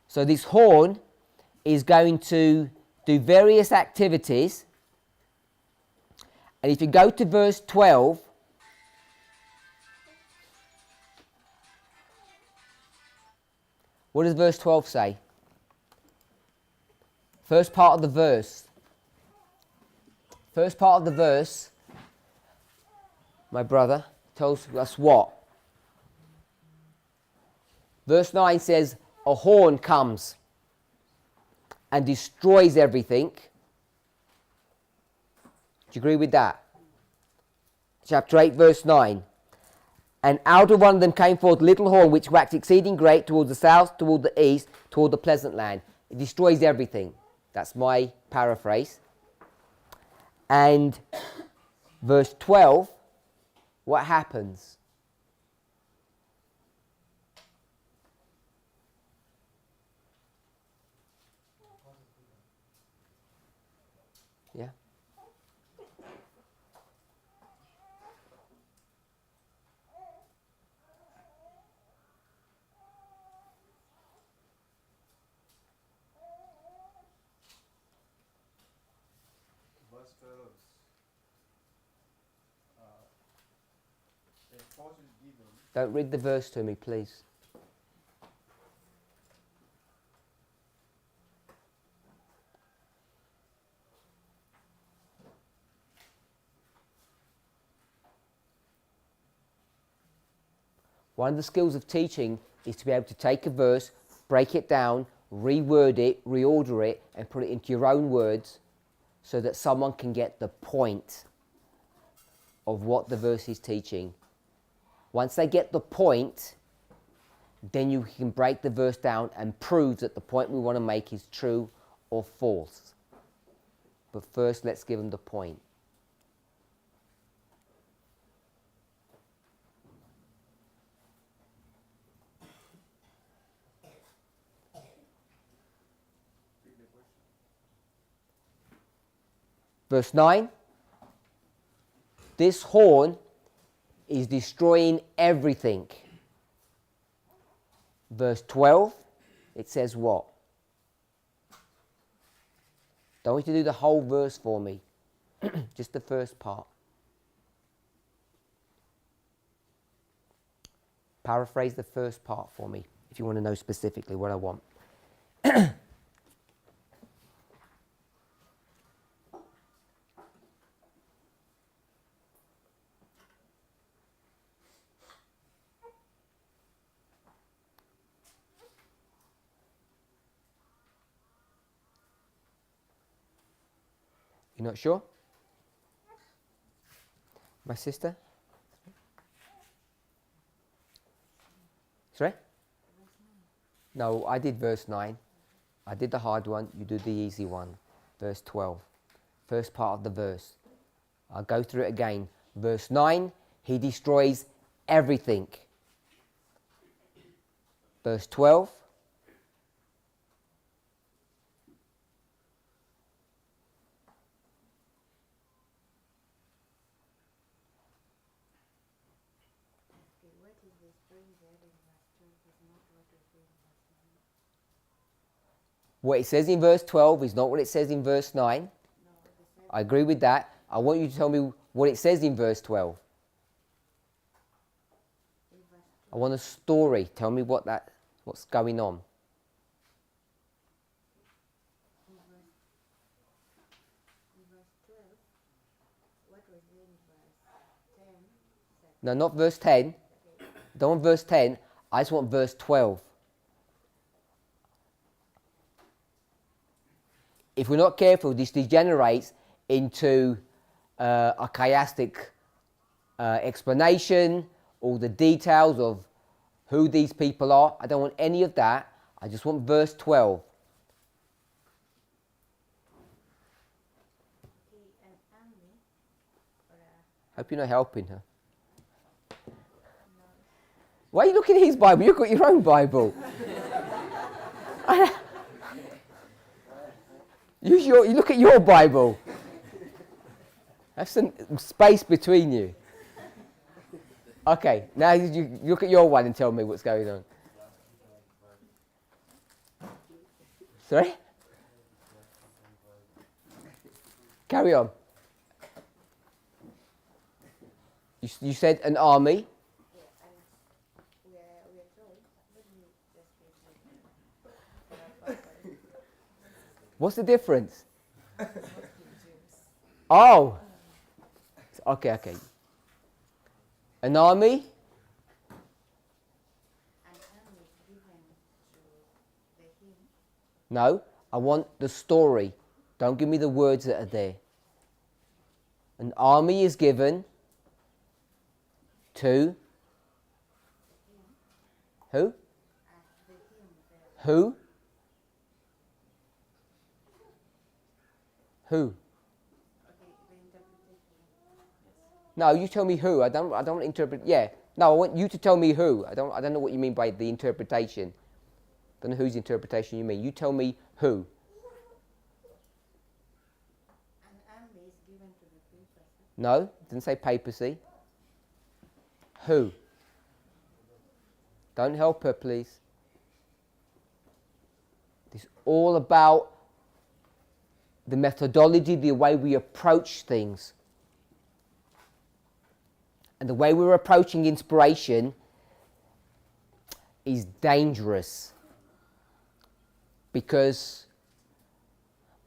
[SPEAKER 1] So this horn is going to do various activities. And if you go to verse 12, what does verse 12 say? First part of the verse. First part of the verse, my brother, tells us what? Verse 9 says, a horn comes and destroys everything. Do you agree with that? Chapter 8, verse 9. And out of one of them came forth a little horn, which waxed exceeding great, toward the south, toward the east, toward the pleasant land. It destroys everything. That's my paraphrase. And verse 12, what happens? Yeah.
[SPEAKER 2] Verse 12. A force is given.
[SPEAKER 1] Don't read the verse to me, please. One of the skills of teaching is to be able to take a verse, break it down, reword it, reorder it, and put it into your own words so that someone can get the point of what the verse is teaching. Once they get the point, then you can break the verse down and prove that the point we want to make is true or false. But first, let's give them the point. Verse 9, this horn is destroying everything. Verse 12, it says what? Don't want you to do the whole verse for me, just the first part. Paraphrase the first part for me, if you want to know specifically what I want. You're not sure? My sister? Sorry? No, I did verse 9. I did the hard one, you do the easy one. Verse 12. First part of the verse. I'll go through it again. Verse 9, he destroys everything. Verse 12. What it says in verse 12 is not what it says in verse 9. I agree with that. I want you to tell me what it says in verse 12. I want a story. Tell me what's going on. No, not verse 10. Don't want verse 10. I just want verse 12. If we're not careful, this degenerates into a chiastic explanation, all the details of who these people are. I don't want any of that. I just want verse 12. Hope you're not helping her. Why are you looking at his Bible? You've got your own Bible. You look at your Bible. Have some space between you. Okay, now you look at your one and tell me what's going on. Sorry? Carry on. You said an army. What's the difference? Oh. Okay. An army? No, I want the story. Don't give me the words that are there. An army is given to who? Who? Who? No, you tell me who. I don't want to interpret. Yeah. No, I want you to tell me who. I don't know what you mean by the interpretation. I don't know whose interpretation you mean. You tell me who.
[SPEAKER 5] An army is given to the papacy.
[SPEAKER 1] No, it didn't say papacy. Who? Don't help her, please. It's all about the methodology, the way we approach things. And the way we're approaching inspiration is dangerous. Because,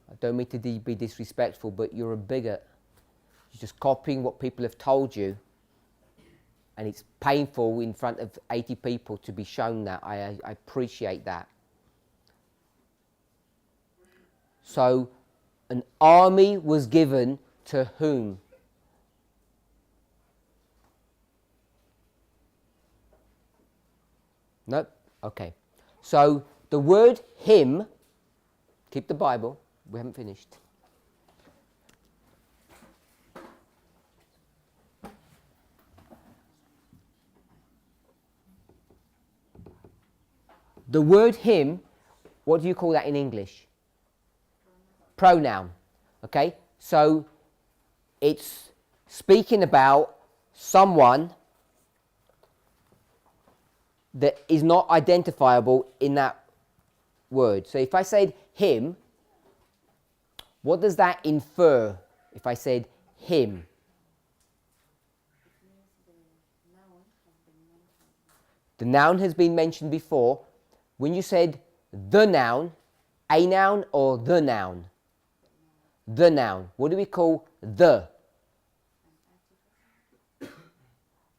[SPEAKER 1] I don't mean to be disrespectful, but you're a bigot. You're just copying what people have told you. and it's painful in front of 80 people to be shown that. I appreciate that. So, an army was given to whom? Nope. Okay. So, the word him, keep the Bible, we haven't finished. The word him, what do you call that in English? Pronoun. Okay, so it's speaking about someone that is not identifiable in that word. So if I said him, what does that infer if I said him? The noun has been mentioned before. When you said the noun, a noun or the noun? The noun. What do we call the?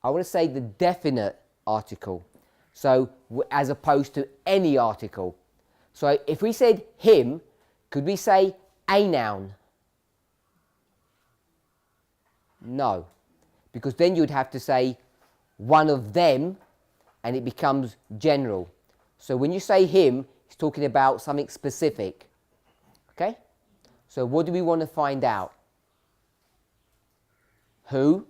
[SPEAKER 1] I want to say the definite article. So, as opposed to any article. So, if we said him, could we say a noun? No. Because then you'd have to say one of them, and it becomes general. So, when you say him, it's talking about something specific. Okay? So what do we want to find out? Who?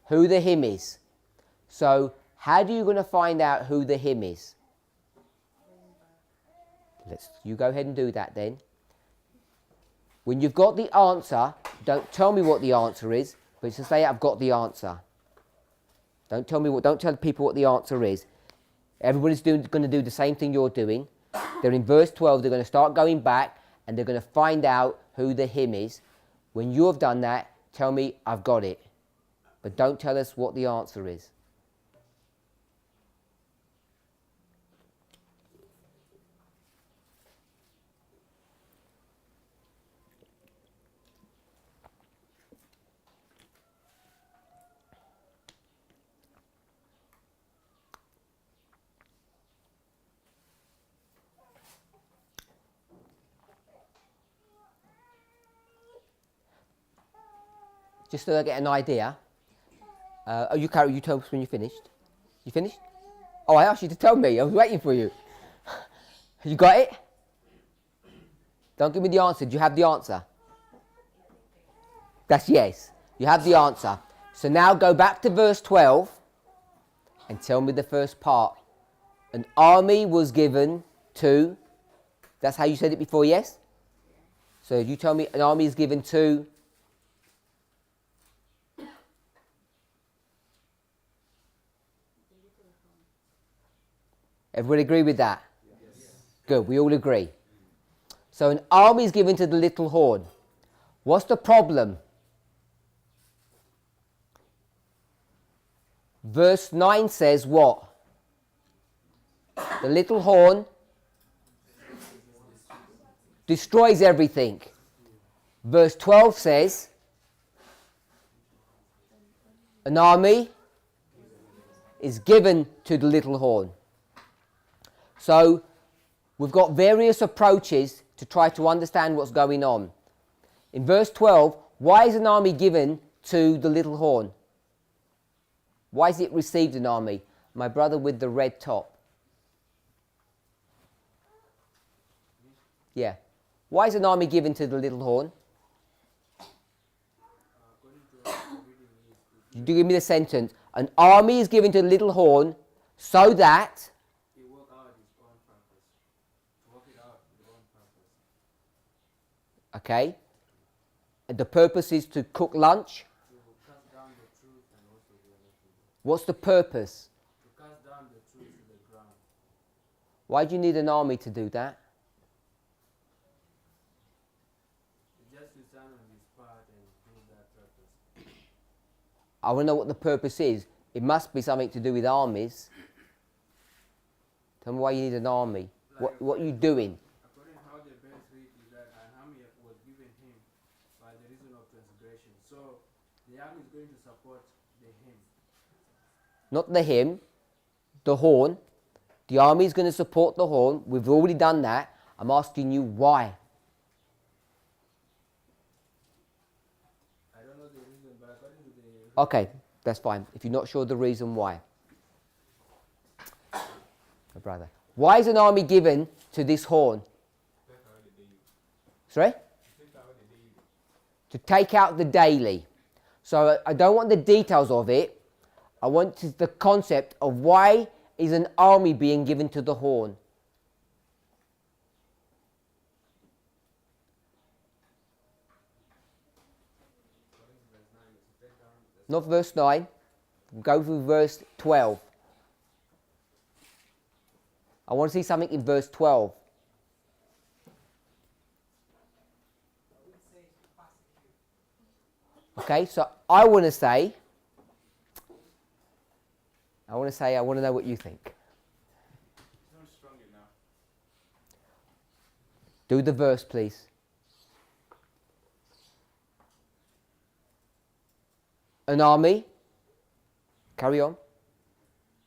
[SPEAKER 1] Who the him is. So how do you going to find out who the him is? You go ahead and do that then. When you've got the answer, don't tell me what the answer is, but just say I've got the answer. Don't tell people what the answer is. Everybody's going to do the same thing you're doing. They're in verse 12, they're going to start going back and they're going to find out who the him is. When you have done that, tell me I've got it. But don't tell us what the answer is. Just so I get an idea. You told us when you finished. You finished? Oh, I asked you to tell me. I was waiting for you. You got it? Don't give me the answer. Do you have the answer? That's yes. You have the answer. So now go back to verse 12 and tell me the first part. An army was given to... That's how you said it before, yes? So you tell me an army is given to... Everybody agree with that? Yes. Good, we all agree. So an army is given to the little horn. What's the problem? Verse 9 says what? The little horn destroys everything. Verse 12 says an army is given to the little horn. So we've got various approaches to try to understand what's going on. In verse 12, why is an army given to the little horn? Why is it received an army? My brother with the red top. Yeah. Why is an army given to the little horn? You do give me the sentence. An army is given to the little horn so that... Okay. And the purpose is to cook lunch.
[SPEAKER 2] To cast down the truth and also the other people.
[SPEAKER 1] What's the purpose?
[SPEAKER 2] To cast down the truth to the ground.
[SPEAKER 1] Why do you need an army to do that?
[SPEAKER 2] Just to stand on his part and do that purpose.
[SPEAKER 1] I want to know what the purpose is. It must be something to do with armies. Tell me why you need an army.
[SPEAKER 2] Like
[SPEAKER 1] What are you doing?
[SPEAKER 2] According to how the verse reads is that an army was given him by the reason of transgression. So the army is going to support
[SPEAKER 1] Not the hymn, the horn. The army is going to support the horn. We've already done that. I'm asking you why.
[SPEAKER 2] I don't know the reason, but according to the...
[SPEAKER 1] Okay, that's fine. If you're not sure the reason why. My brother. Why is an army given to this horn? Sorry? To take out the daily. So I don't want the details of it. I want the concept of why is an army being given to the horn. Not verse 9. Go through verse 12. I want to see something in verse 12. Okay, so I want to know what you think.
[SPEAKER 2] It's not strong enough.
[SPEAKER 1] Do the verse, please. An army. Carry on.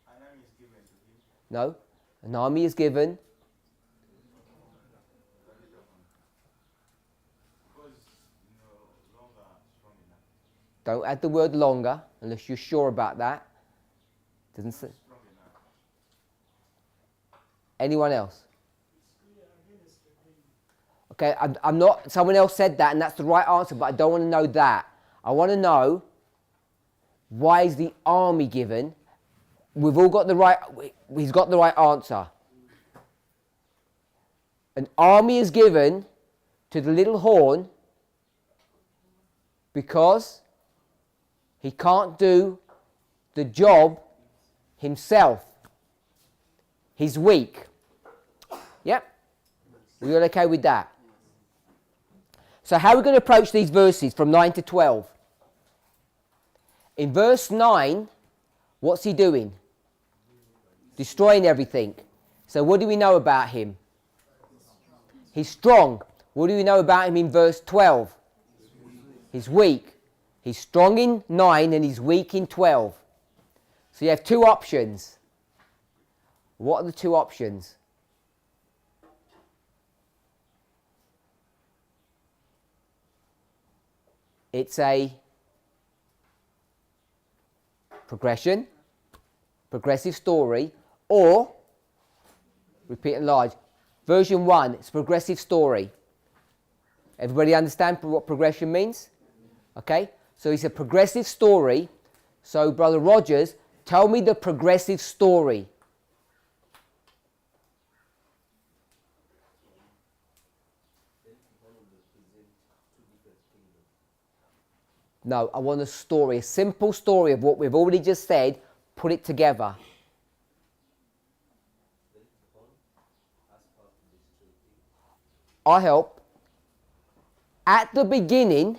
[SPEAKER 2] An army is given to him.
[SPEAKER 1] No. An army is given.
[SPEAKER 2] Because, longer, strong enough.
[SPEAKER 1] Don't add the word longer unless you're sure about that. Doesn't say.
[SPEAKER 2] Strong enough.
[SPEAKER 1] Anyone else? Okay, I'm not. Someone else said that, and that's the right answer, but I don't want to know that. I want to know, why is the army given? We've all got the right. He's got the right answer. An army is given to the little horn because he can't do the job himself. He's weak. Yep. We all okay with that? So how are we going to approach these verses from 9 to 12? In verse 9, what's he doing? Destroying everything. So what do we know about him? He's strong. What do we know about him in verse 12? He's weak. He's strong in 9 and he's weak in 12. So you have two options. What are the two options? It's a progressive story, or repeat and enlarge. Version 1, it's a progressive story. Everybody understand what progression means? Okay, so it's a progressive story. So Brother Rogers, tell me the progressive story. No, I want a story, a simple story of what we've already just said, put it together. I help. At the beginning,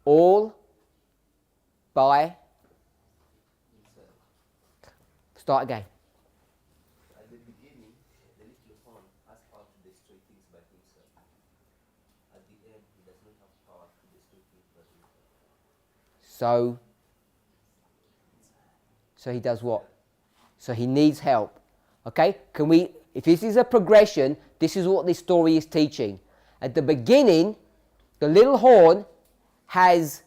[SPEAKER 1] all by, start again.
[SPEAKER 6] At the beginning, the little horn has power to destroy things by himself. At the end, he does not have power to destroy things by himself.
[SPEAKER 1] So he does what? So he needs help. Okay? Can we, if this is a progression, this is what this story is teaching. At the beginning, the little horn has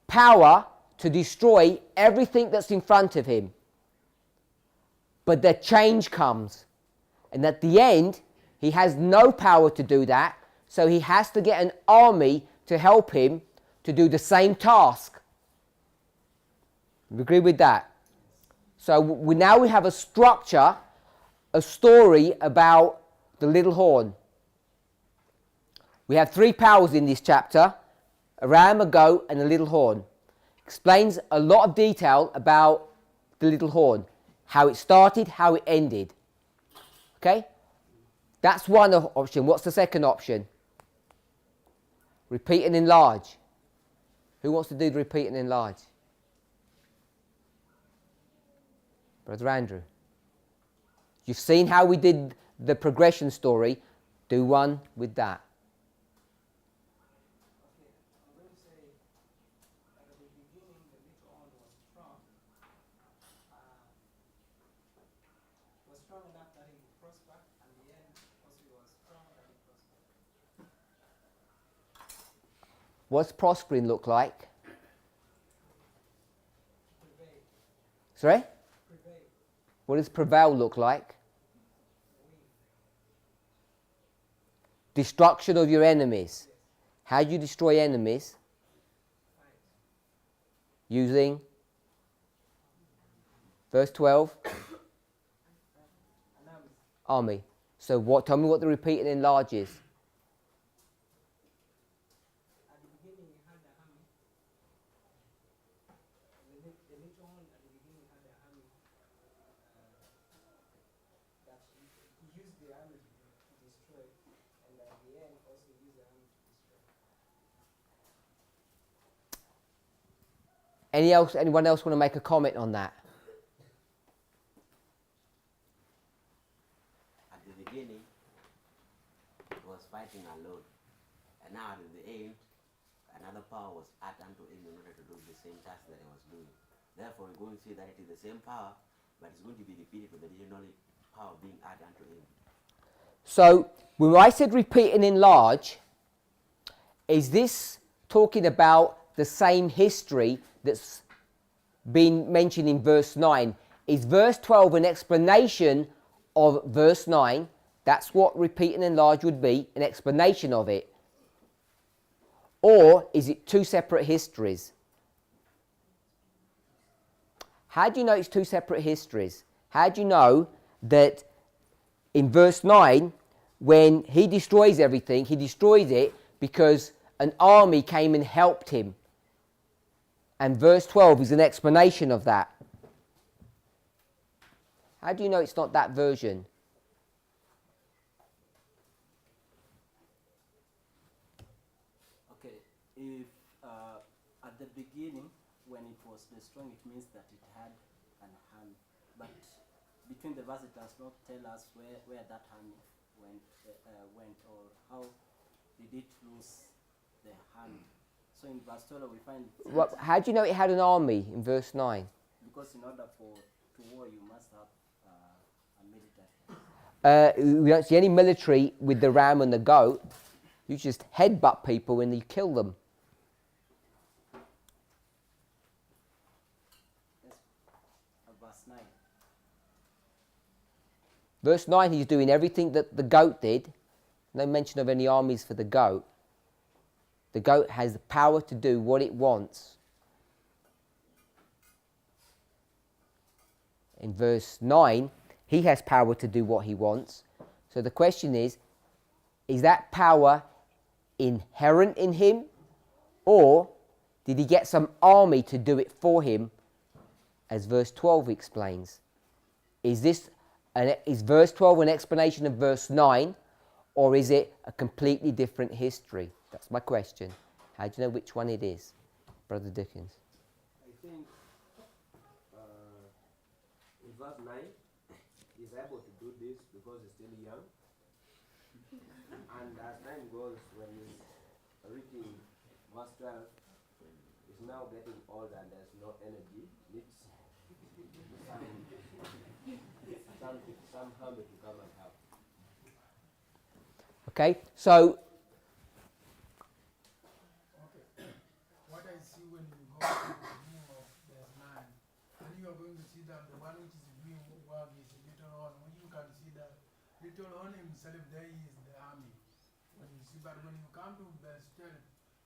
[SPEAKER 1] power to destroy everything that's in front of him. But the change comes. And at the end, he has no power to do that. So he has to get an army to help him to do the same task. You agree with that? So now we have a structure, a story about the little horn. We have three powers in this chapter: a ram, a goat, and a little horn. Explains a lot of detail about the little horn, how it started, how it ended. Okay? That's one option. What's the second option? Repeat and enlarge. Who wants to do the repeat and enlarge? Brother Andrew. You've seen how we did the progression story. Do one with that.
[SPEAKER 7] Okay, I'm going to say at the beginning the little horn was strong enough that he would prosper, and the end also he was strong that he prospered.
[SPEAKER 1] What's prospering look like?
[SPEAKER 7] Prevail,
[SPEAKER 1] Sorry?
[SPEAKER 7] prevail,
[SPEAKER 1] What does prevail look like?
[SPEAKER 7] win,
[SPEAKER 1] Destruction of your enemies. How do you destroy enemies?
[SPEAKER 7] fight,
[SPEAKER 1] Using verse 12,
[SPEAKER 7] an army,
[SPEAKER 1] army. So what? Tell me what the repeat and enlarge is.
[SPEAKER 7] at the beginning he had an army. The little horn at the beginning had an army that he used the army to destroy, and at the end also used the army to destroy.
[SPEAKER 1] Anyone else want to make a comment on that?
[SPEAKER 8] At the beginning, he was fighting alone. And now at the end, another power was added unto him in order to do the same task that he was doing. Therefore, we're going to see that it is the same power, but it's going to be repeated with additional power being added unto him.
[SPEAKER 1] So when I said repeat and enlarge, is this talking about the same history that's been mentioned in verse 9? Is verse 12 an explanation of verse 9? That's what repeat and enlarge would be, an explanation of it. Or is it two separate histories? How do you know it's two separate histories? How do you know that in verse 9, when he destroys everything, he destroys it because an army came and helped him? And verse 12 is an explanation of that. How do you know it's not that version?
[SPEAKER 9] Okay, if at the beginning, when it was destroying, it means that it had an hand. But between the verse, it does not tell us where that hand went or how did it lose the hand. So in verse 12, we find
[SPEAKER 1] How do you know it had an army in verse 9?
[SPEAKER 9] because in order to war, you must have a military.
[SPEAKER 1] We don't see any military with the ram and the goat. You just headbutt people and you kill them.
[SPEAKER 9] Yes, verse 9.
[SPEAKER 1] Verse 9, he's doing everything that the goat did. No mention of any armies for the goat. The goat has the power to do what it wants. In verse 9, he has power to do what he wants. So the question is that power inherent in him, or did he get some army to do it for him, as verse 12 explains? Is verse 12 an explanation of verse 9, or is it a completely different history? That's my question. How do you know which one it is, Brother Dickens?
[SPEAKER 6] I think in verse 9, he's able to do this because he's still young. And as time goes, when he's reaching verse 12, he's now getting old and there's no energy. Needs some hermit to come and help.
[SPEAKER 1] Okay, so
[SPEAKER 10] What I see when you go to the view of verse 9, then you are going to see that the one which is doing work is little on. When you can see that little on himself, there is the army. When you see, but when you come to verse 12,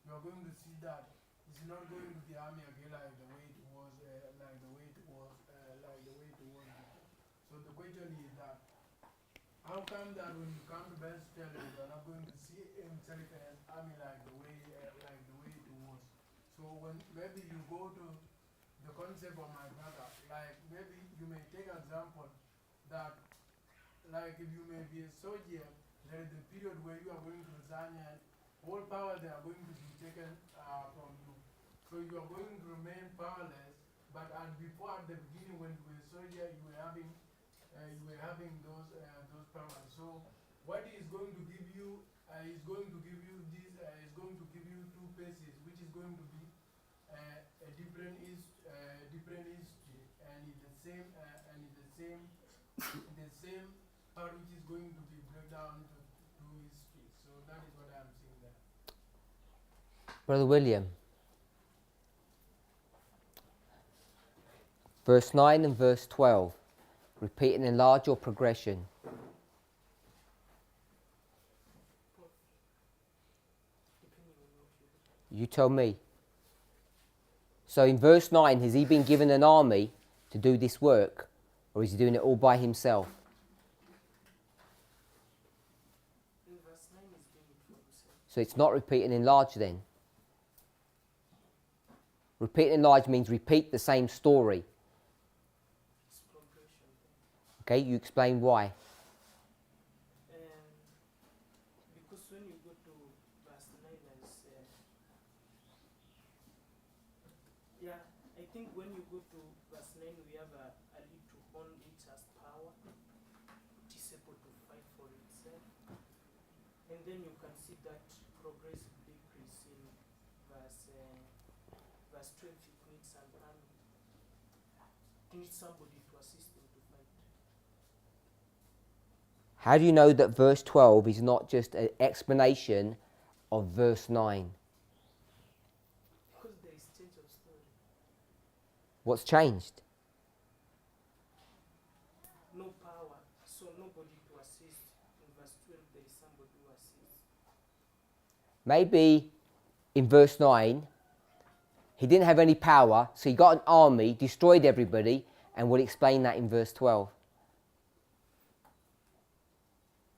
[SPEAKER 10] you are going to see that it's not going to the army again like the way it was, like the way it was before. So the question is that how come that when you come to verse 12, you are not going to see himself as army like the way it was? So when maybe you go to the concept of my brother, like maybe you may take example that like if you may be a soldier, there is a period where you are going to resign and all power they are going to be taken from you. So you are going to remain powerless, but before at the beginning when you were a soldier you were having those powers. So what is going to give you is going to give you this is going to give you two phases, which is going to be a different different history, and it's the same the same part which is going to be break down into two histories. So that is what I'm saying there.
[SPEAKER 1] Brother William. Verse 9 and verse 12. Repeat and enlarge your progression. You tell me. So in verse 9, has he been given an army to do this work? Or is he doing it all by himself?
[SPEAKER 2] In verse 9 is doing it for himself.
[SPEAKER 1] So it's not repeat and enlarge then. Repeat and enlarge means repeat the same story.
[SPEAKER 2] It's progression.
[SPEAKER 1] Okay, you explain why.
[SPEAKER 2] Because when you go to verse 9 and say, yeah, I think when you go to verse 9, we have a little horn which has power. It is able to fight for itself. And then you can see that progressive decrease in verse 12. It needs an army. It needs somebody to assist him to fight.
[SPEAKER 1] How do you know that verse 12 is not just an explanation of verse 9?
[SPEAKER 2] Because there is change of story.
[SPEAKER 1] What's changed?
[SPEAKER 2] No power, so nobody to assist. In verse 12, there is somebody who assists.
[SPEAKER 1] Maybe in verse 9, he didn't have any power, so he got an army, destroyed everybody, and we'll explain that in verse 12.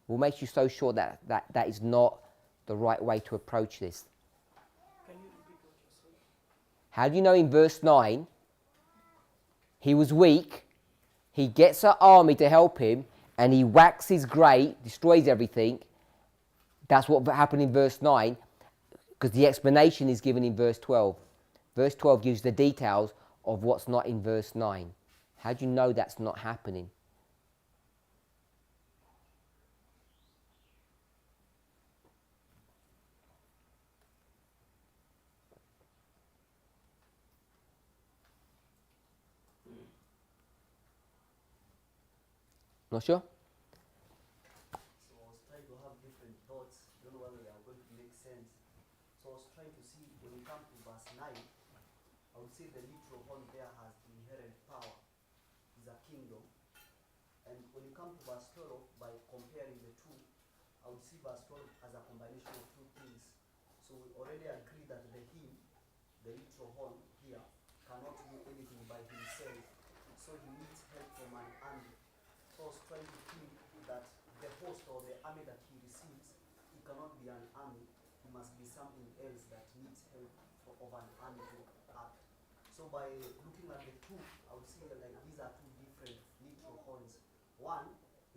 [SPEAKER 1] What makes you so sure that is not the right way to approach this?
[SPEAKER 2] Can you repeat what you said?
[SPEAKER 1] How do you know in verse 9, he was weak, he gets an army to help him, and he waxes great, destroys everything? That's what happened in verse 9, because the explanation is given in verse 12. Verse 12 gives the details of what's not in verse 9. How do you know that's not happening? Not sure?
[SPEAKER 9] So I was trying to have different thoughts, don't know whether they are going to make sense. So I was trying to see when you come to verse 9, I would say the literal horn there has the inherent power, is a kingdom. And when you come to verse 12, by comparing the two, I would see verse 12 as a combination of two things. So we already agree that the him, the literal horn here, cannot do anything by himself. So he needs help from an army. So I was trying to think that the host or the army that he receives, it cannot be an army. It must be something else that needs help of an army to act. So by looking at the two, I would see that like these are two different literal horns. One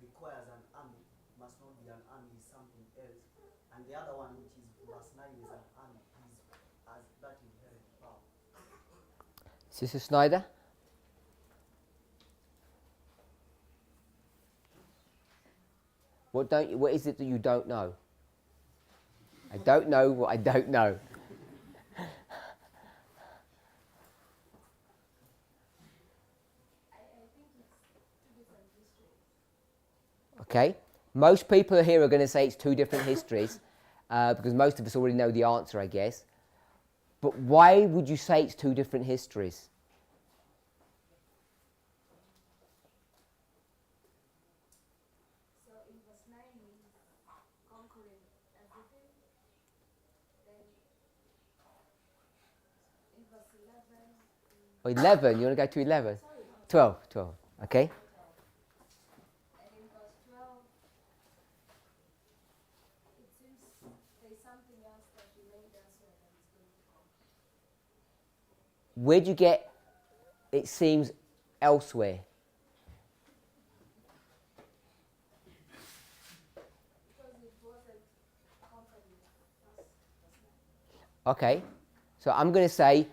[SPEAKER 9] requires an army, it must not be an army, it's something else. And the other one, which is verse 9, is an army, has that inherent power.
[SPEAKER 1] Sister Snyder? What is it that you don't know? I don't know what I don't know. Okay, most people here are going to say it's two different histories because most of us already know the answer, I guess. But why would you say it's two different histories?
[SPEAKER 5] So in verse 9 means conquering everything. Then in verse 11,
[SPEAKER 1] 11, you want to go to 11?
[SPEAKER 5] sorry,
[SPEAKER 1] 12, okay.
[SPEAKER 5] and in verse 12, it seems there's something else that remained elsewhere that is going to come.
[SPEAKER 1] Where'd you get, it seems, elsewhere?
[SPEAKER 5] Because it wasn't conquered in verse 9.
[SPEAKER 1] Okay, so I'm going to say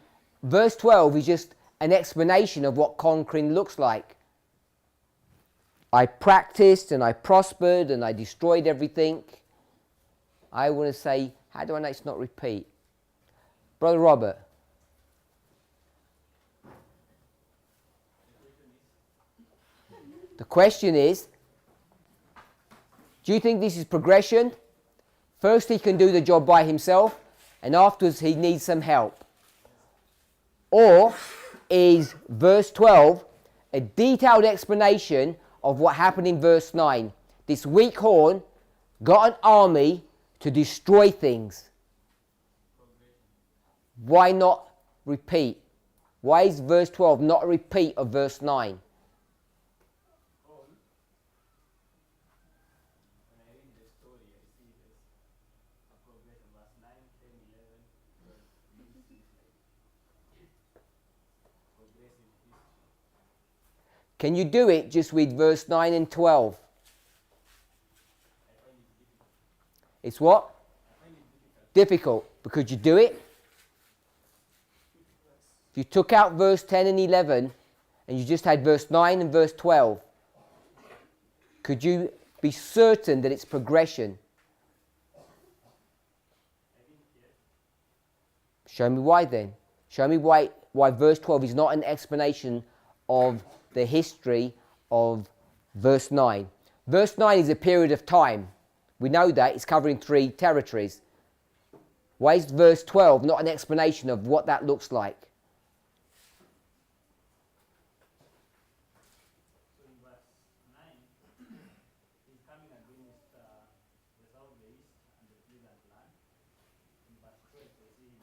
[SPEAKER 1] verse 12 is just an explanation of what conquering looks like. I practiced and I prospered and I destroyed everything. I want to say, how do I know it's not repeat? Brother Robert. The question is, do you think this is progression? First he can do the job by himself and afterwards he needs some help. Or is verse 12 a detailed explanation of what happened in verse 9? This weak horn got an army to destroy things. Why not repeat? Why is verse 12 not a repeat of verse 9? Can you do it just with verse 9 and 12? It's what? Difficult. But could you do it? If you took out verse 10 and 11 and you just had verse 9 and verse 12, could you be certain that it's progression? Show me why then. Show me why verse 12 is not an explanation of the history of verse 9. Verse 9 is a period of time. We know that. It's covering 3 territories. Why is verse 12 not an explanation of what that looks like?
[SPEAKER 2] So in verse 9, he's coming against the south, the east, and the pleasant land. In verse 12, we see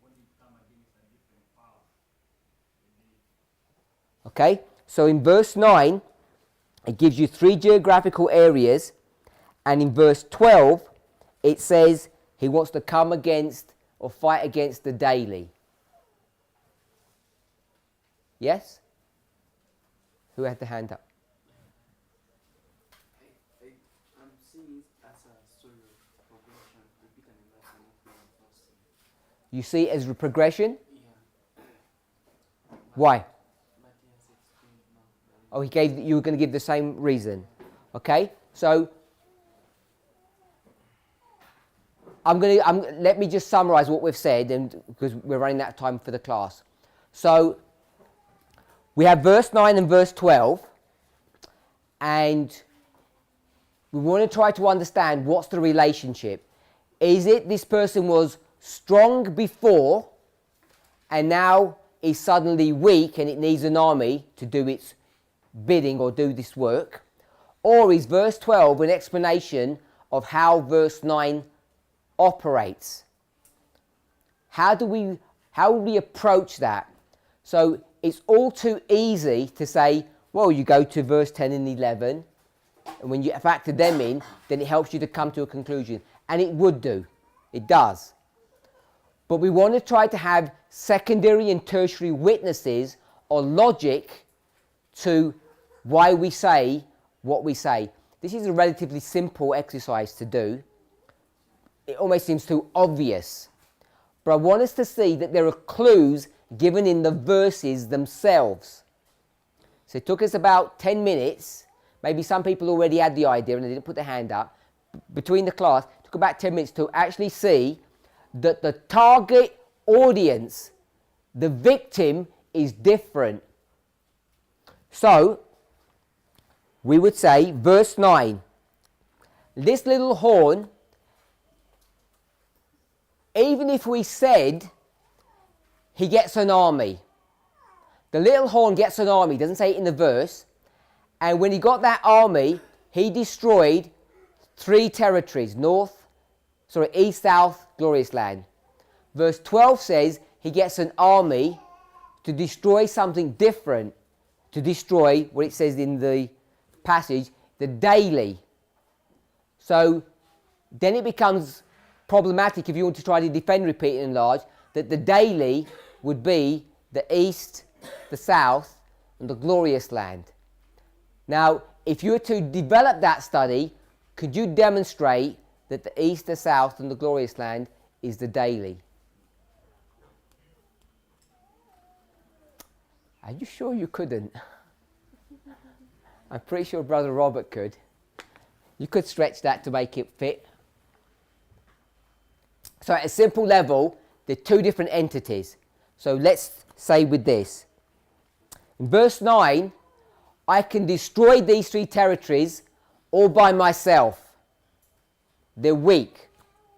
[SPEAKER 2] when he come against a different power.
[SPEAKER 1] Okay, so in verse 9, it gives you 3 geographical areas, and in verse 12, it says he wants to come against or fight against the daily. Yes? Who had the hand up?
[SPEAKER 11] I'm seeing it as a story of progression, repeat and enlargement.
[SPEAKER 1] You see it as a progression?
[SPEAKER 11] Yeah.
[SPEAKER 1] Why?
[SPEAKER 11] Matthias explained now.
[SPEAKER 1] Oh, you were going to give the same reason. Okay, so let me just summarize what we've said, and because we're running out of time for the class. So we have verse 9 and verse 12, and we want to try to understand what's the relationship. Is it this person was strong before and now is suddenly weak and it needs an army to do its bidding or do this work? Or is verse 12 an explanation of how verse 9 operates? How do we approach that? So it's all too easy to say, well, you go to verse 10 and 11, and when you factor them in, then it helps you to come to a conclusion. And it would do. It does. But we want to try to have secondary and tertiary witnesses or logic to why we say what we say. This is a relatively simple exercise to do. It almost seems too obvious. But I want us to see that there are clues given in the verses themselves. So it took us about 10 minutes. Maybe some people already had the idea and they didn't put their hand up. Between the class, it took about 10 minutes to actually see that the target audience, the victim, is different. So, we would say, verse 9, this little horn, even if we said he gets an army, the little horn gets an army, doesn't say it in the verse, and when he got that army, he destroyed 3 territories, east, south, glorious land. Verse 12 says he gets an army to destroy something different, to destroy what it says in the passage, the daily. So then it becomes problematic if you want to try to defend, repeat and enlarge, that the daily would be the east, the south and the glorious land. Now, if you were to develop that study, could you demonstrate that the east, the south and the glorious land is the daily? Are you sure you couldn't? I'm pretty sure Brother Robert could. You could stretch that to make it fit. So at a simple level, there are two different entities. So let's say with this. In verse 9, I can destroy these three territories all by myself. They're weak,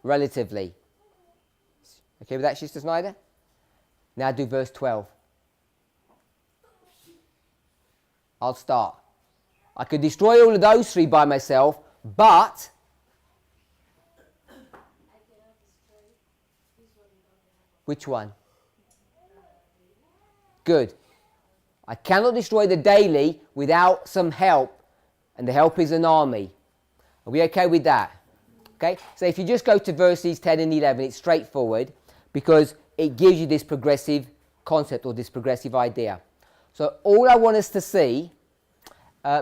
[SPEAKER 1] relatively. Okay with that, Sister Snyder? Now do verse 12. I'll start. I could destroy all of those three by myself, but which one? Good. I cannot destroy the daily without some help, and the help is an army. Are we okay with that? Okay, so if you just go to verses 10 and 11, it's straightforward because it gives you this progressive concept or this progressive idea. So all I want us to see,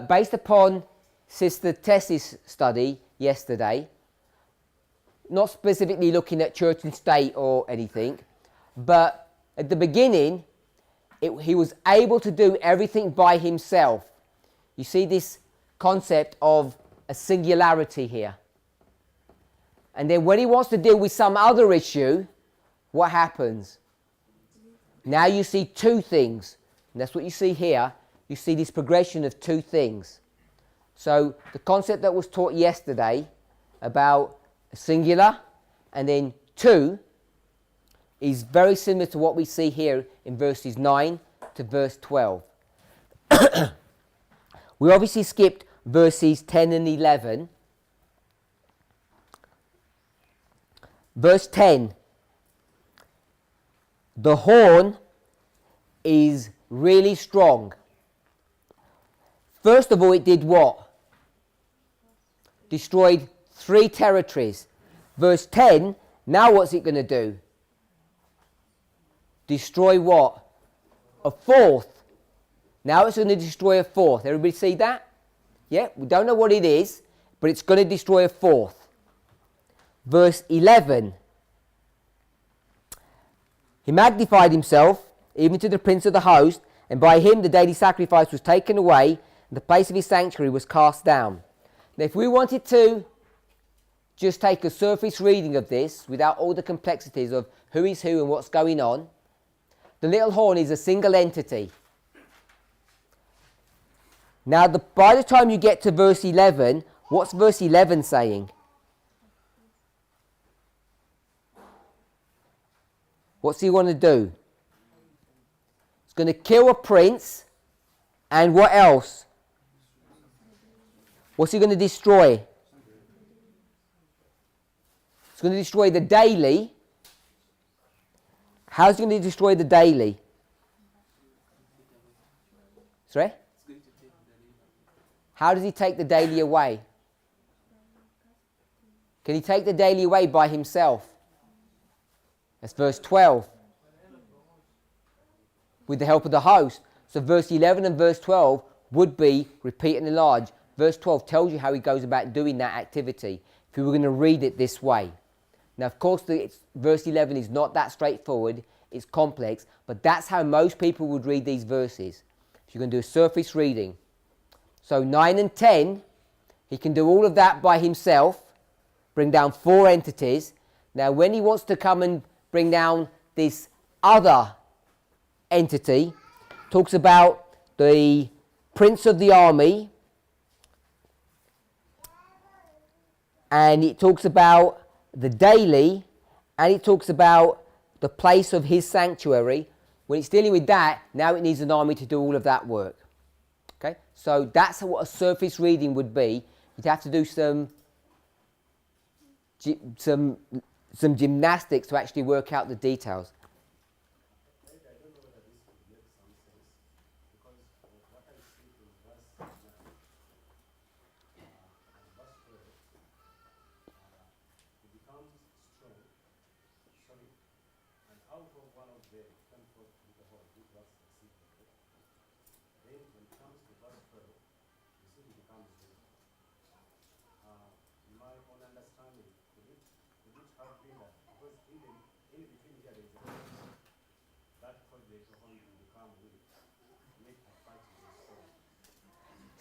[SPEAKER 1] based upon Sister Tess's study yesterday, not specifically looking at church and state or anything, but at the beginning, he was able to do everything by himself. You see this concept of a singularity here. And then when he wants to deal with some other issue, what happens? Now you see two things. And that's what you see here. You see this progression of two things. So the concept that was taught yesterday about a singular and then two is very similar to what we see here in verses 9 to verse 12. We obviously skipped verses 10 and 11. Verse 10. The horn is really strong. First of all, it did what? Destroyed 3 territories. Verse 10, now what's it going to do? Destroy what? A 4th. Now it's going to destroy a 4th. Everybody see that? Yeah, we don't know what it is, but it's going to destroy a 4th. Verse 11. He magnified himself, even to the prince of the host, and by him the daily sacrifice was taken away, and the place of his sanctuary was cast down. Now if we wanted to just take a surface reading of this, without all the complexities of who is who and what's going on, the little horn is a single entity. Now by the time you get to verse 11, what's verse 11 saying? What's he want to do? He's going to kill a prince, and what else? What's he going to destroy? He's going to destroy the daily. How's he going to destroy the daily? Sorry? How does he take the daily away? Can he take the daily away by himself? That's verse 12. With the help of the host. So verse 11 and verse 12 would be repeat and enlarge. Verse 12 tells you how he goes about doing that activity, if you were going to read it this way. Now, of course, verse 11 is not that straightforward. It's complex. But that's how most people would read these verses. If you're going to do a surface reading. So 9 and 10, he can do all of that by himself. Bring down 4 entities. Now, when he wants to come and bring down this other entity, talks about the prince of the army, and it talks about the daily, and it talks about the place of his sanctuary. When it's dealing with that, now it needs an army to do all of that work. Okay, so that's what a surface reading would be. You'd have to do some gymnastics to actually work out the details.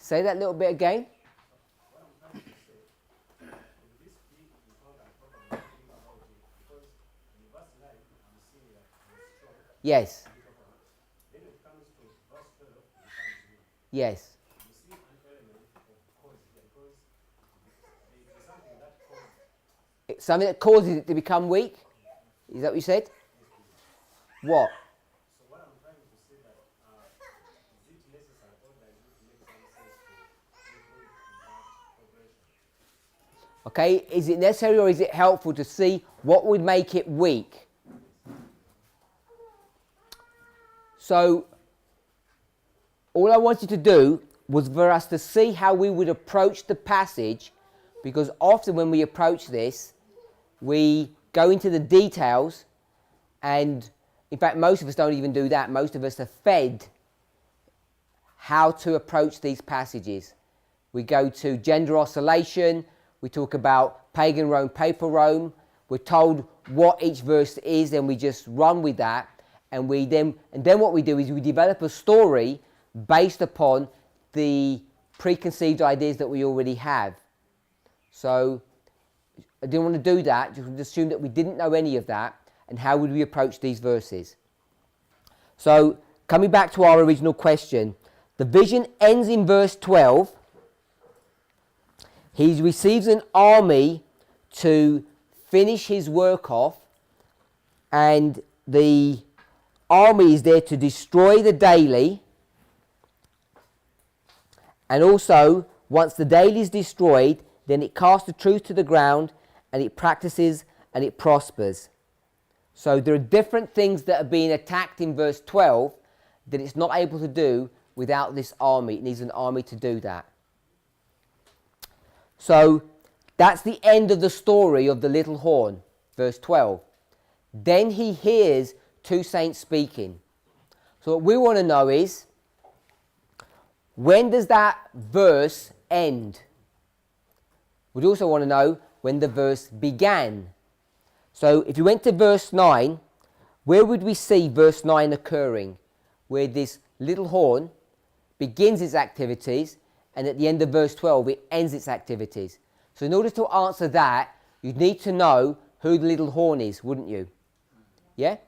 [SPEAKER 1] Say that little bit again. Yes. Yes. It's something that causes it to become weak? Is that what you said? What? Okay, is it necessary or is it helpful to see what would make it weak? So, all I wanted to do was for us to see how we would approach the passage, because often when we approach this, we go into the details, and in fact most of us don't even do that. Most of us are fed how to approach these passages. We go to gender oscillation, we talk about pagan Rome, papal Rome, we're told what each verse is, and we just run with that, and then what we do is we develop a story based upon the preconceived ideas that we already have. So I didn't want to do that, just assume that we didn't know any of that, and how would we approach these verses. So coming back to our original question, the vision ends in verse 12. He receives an army to finish his work off, and the army is there to destroy the daily. And also, once the daily is destroyed, then it casts the truth to the ground, and it practices and it prospers. So there are different things that are being attacked in verse 12 that it's not able to do without this army. It needs an army to do that. So that's the end of the story of the little horn, verse 12. Then he hears two saints speaking. So what we want to know is, when does that verse end? We'd also want to know when the verse began. So if you went to verse 9, where would we see verse 9 occurring? Where this little horn begins its activities, and at the end of verse 12 it ends its activities. So in order to answer that, you'd need to know who the little horn is, wouldn't you? Yeah?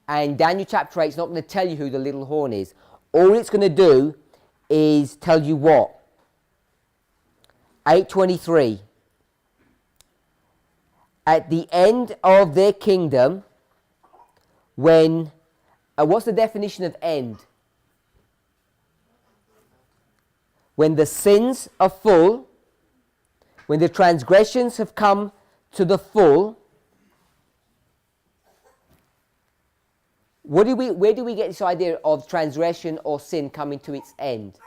[SPEAKER 1] And Daniel chapter 8 is not going to tell you who the little horn is. All it's going to do is tell you what? 8:23. At the end of their kingdom, when... what's the definition of end? When the sins are full, when the transgressions have come to the full. Where do we get this idea of transgression or sin coming to its end?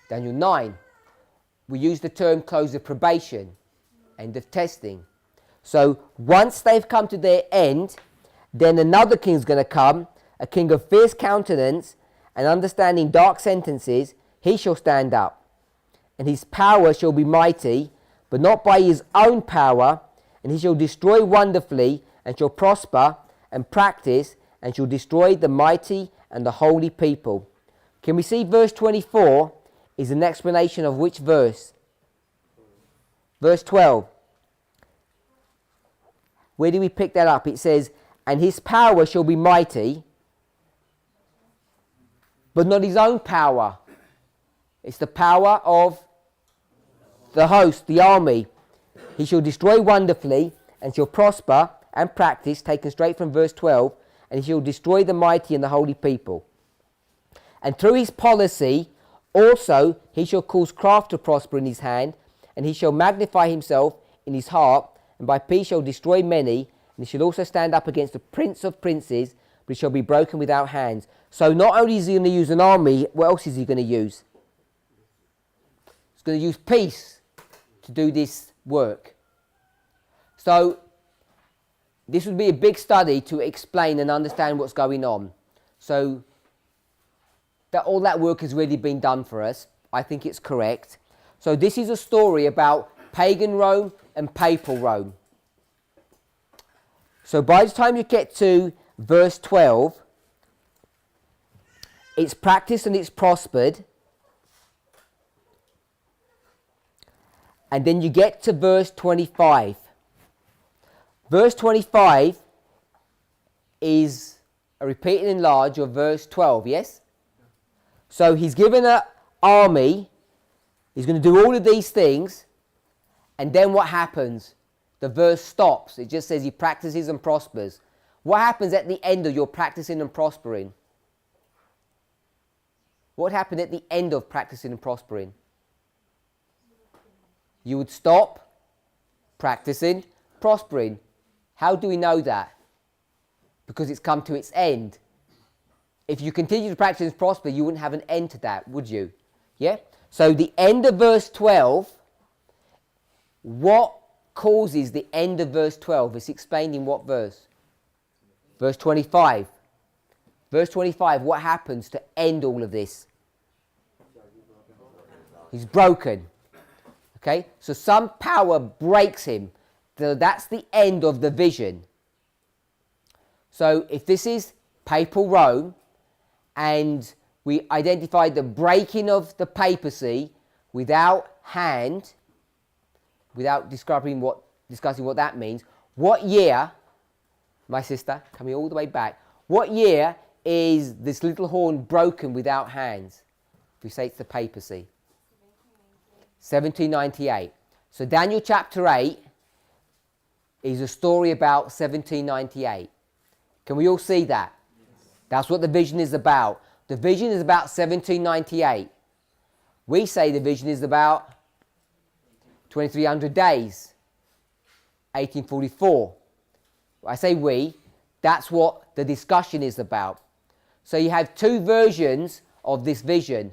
[SPEAKER 1] Daniel 9. We use the term close of probation, end of testing. So once they've come to their end, then another king's going to come, a king of fierce countenance and understanding dark sentences. He shall stand up, and his power shall be mighty, but not by his own power, and he shall destroy wonderfully, and shall prosper and practice, and shall destroy the mighty and the holy people. Can we see verse 24 is an explanation of which verse? Verse 12. Where do we pick that up? It says, and his power shall be mighty, but not his own power. It's the power of the host, the army. He shall destroy wonderfully, and shall prosper and practice, taken straight from verse 12, and he shall destroy the mighty and the holy people. And through his policy also he shall cause craft to prosper in his hand, and he shall magnify himself in his heart, and by peace shall destroy many, and he shall also stand up against the prince of princes, but he shall be broken without hands. So not only is he going to use an army, what else is he going to use? He's going to use peace to do this work. So this would be a big study to explain and understand what's going on. So that all that work has really been done for us. I think it's correct. So this is a story about pagan Rome and papal Rome. So by the time you get to verse 12, it's practiced and it's prospered. And then you get to verse 25. Verse 25 is a repeat and enlarge of verse 12, yes? So he's given an army, he's going to do all of these things, and then what happens? The verse stops. It just says he practices and prospers. What happens at the end of your practicing and prospering? What happened at the end of practicing and prospering? You would stop practicing, prospering. How do we know that? Because it's come to its end. If you continue to practice and prosper, you wouldn't have an end to that, would you? Yeah? So the end of verse 12, what causes the end of verse 12? It's explained in what verse? Verse 25. Verse 25, what happens to end all of this? He's broken. Okay? So some power breaks him. So that's the end of the vision. So if this is papal Rome, and we identified the breaking of the papacy without hand, without discussing what that means, what year, my sister, coming all the way back, what year is this little horn broken without hands? If we say it's the papacy. 1798. So Daniel chapter 8 is a story about 1798. Can we all see that? That's what the vision is about. The vision is about 1798. We say the vision is about 2300 days, 1844. I say we, that's what the discussion is about. So you have two versions of this vision.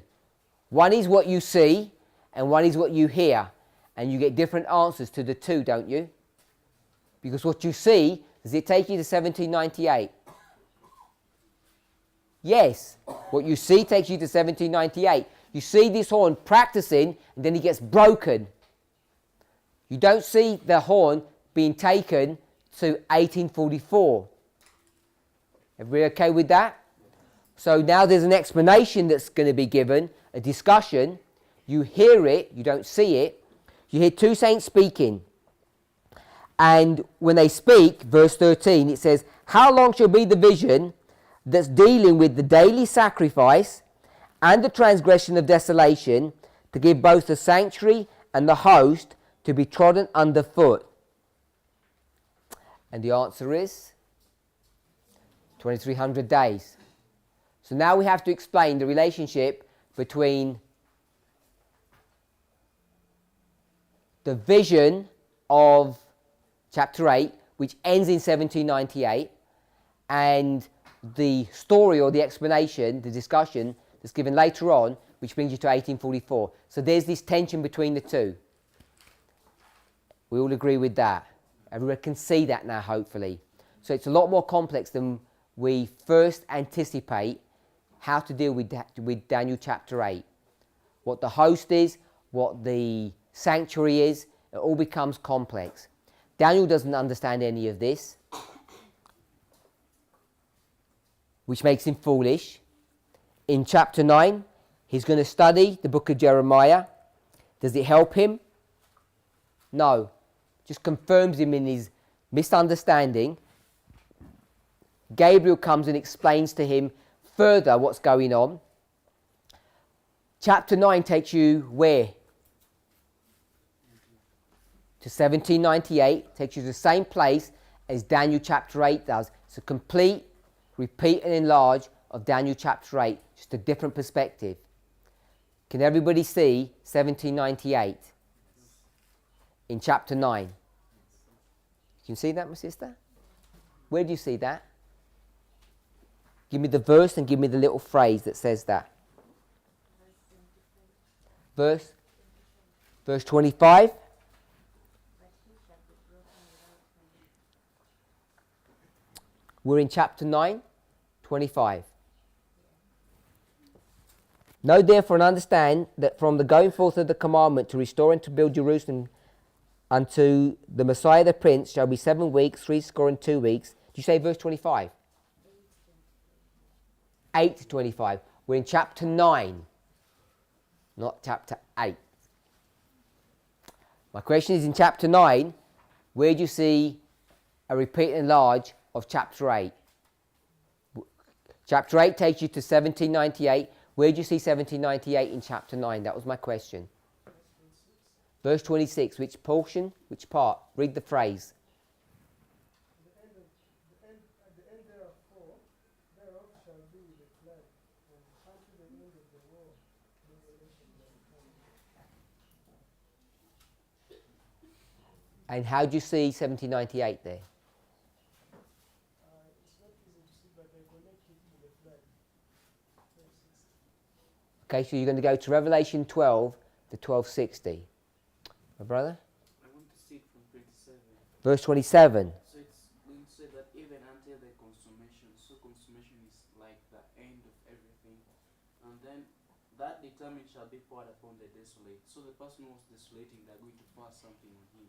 [SPEAKER 1] One is what you see, and one is what you hear. And you get different answers to the two, don't you? Because what you see, does it take you to 1798? Yes, what you see takes you to 1798. You see this horn practicing, and then he gets broken. You don't see the horn being taken to 1844. Everybody okay with that? So now there's an explanation that's going to be given, a discussion. You hear it, you don't see it. You hear two saints speaking. And when they speak, verse 13, it says, "How long shall be the vision that's dealing with the daily sacrifice and the transgression of desolation, to give both the sanctuary and the host to be trodden underfoot?" And the answer is 2300 days. So now we have to explain the relationship between the vision of chapter 8, which ends in 1798, and the story or the explanation, the discussion that's given later on, which brings you to 1844. So there's this tension between the two. We all agree with that. Everyone can see that now, hopefully. So it's a lot more complex than we first anticipate how to deal with Daniel chapter 8. What the host is, what the sanctuary is, it all becomes complex. Daniel doesn't understand any of this, which makes him foolish. In chapter 9, he's going to study the book of Jeremiah. Does it help him? No. Just confirms him in his misunderstanding. Gabriel comes and explains to him further what's going on. Chapter 9 takes you where? To 1798, takes you to the same place as Daniel chapter 8 does. It's a complete repeat and enlarge of Daniel chapter 8, just a different perspective. Can everybody see 1798 in chapter 9? Can you see that, my sister? Where do you see that? Give me the verse and give me the little phrase that says that. Verse 25. We're in chapter 9, 25. Know therefore and understand that from the going forth of the commandment to restore and to build Jerusalem unto the Messiah the Prince shall be 7 weeks, 62 weeks. Did you say verse 25? 8 to 25. We're in chapter 9, not chapter 8. My question is, in chapter 9, where do you see a repeat and enlarge of chapter 8? Chapter 8 takes you to 1798. Where do you see 1798 in chapter 9? That was my question. Verse 26. Which portion? Which part? Read the phrase.
[SPEAKER 10] At the end thereof shall be the flood, and unto the end of the war, desolation shall come.
[SPEAKER 1] And how do you see 1798 there?
[SPEAKER 10] It's not easy to see, but I connect it to the flood. Verse 60.
[SPEAKER 1] Okay, so you're going to go to Revelation 12 to 1260. My brother?
[SPEAKER 11] I want to see it from 27.
[SPEAKER 1] Verse 27.
[SPEAKER 11] So it's going to say that even until the consummation. So consummation is like the end of everything. And then that determined shall be poured upon the desolate. So the person who was desolating, they're going to pour something on him.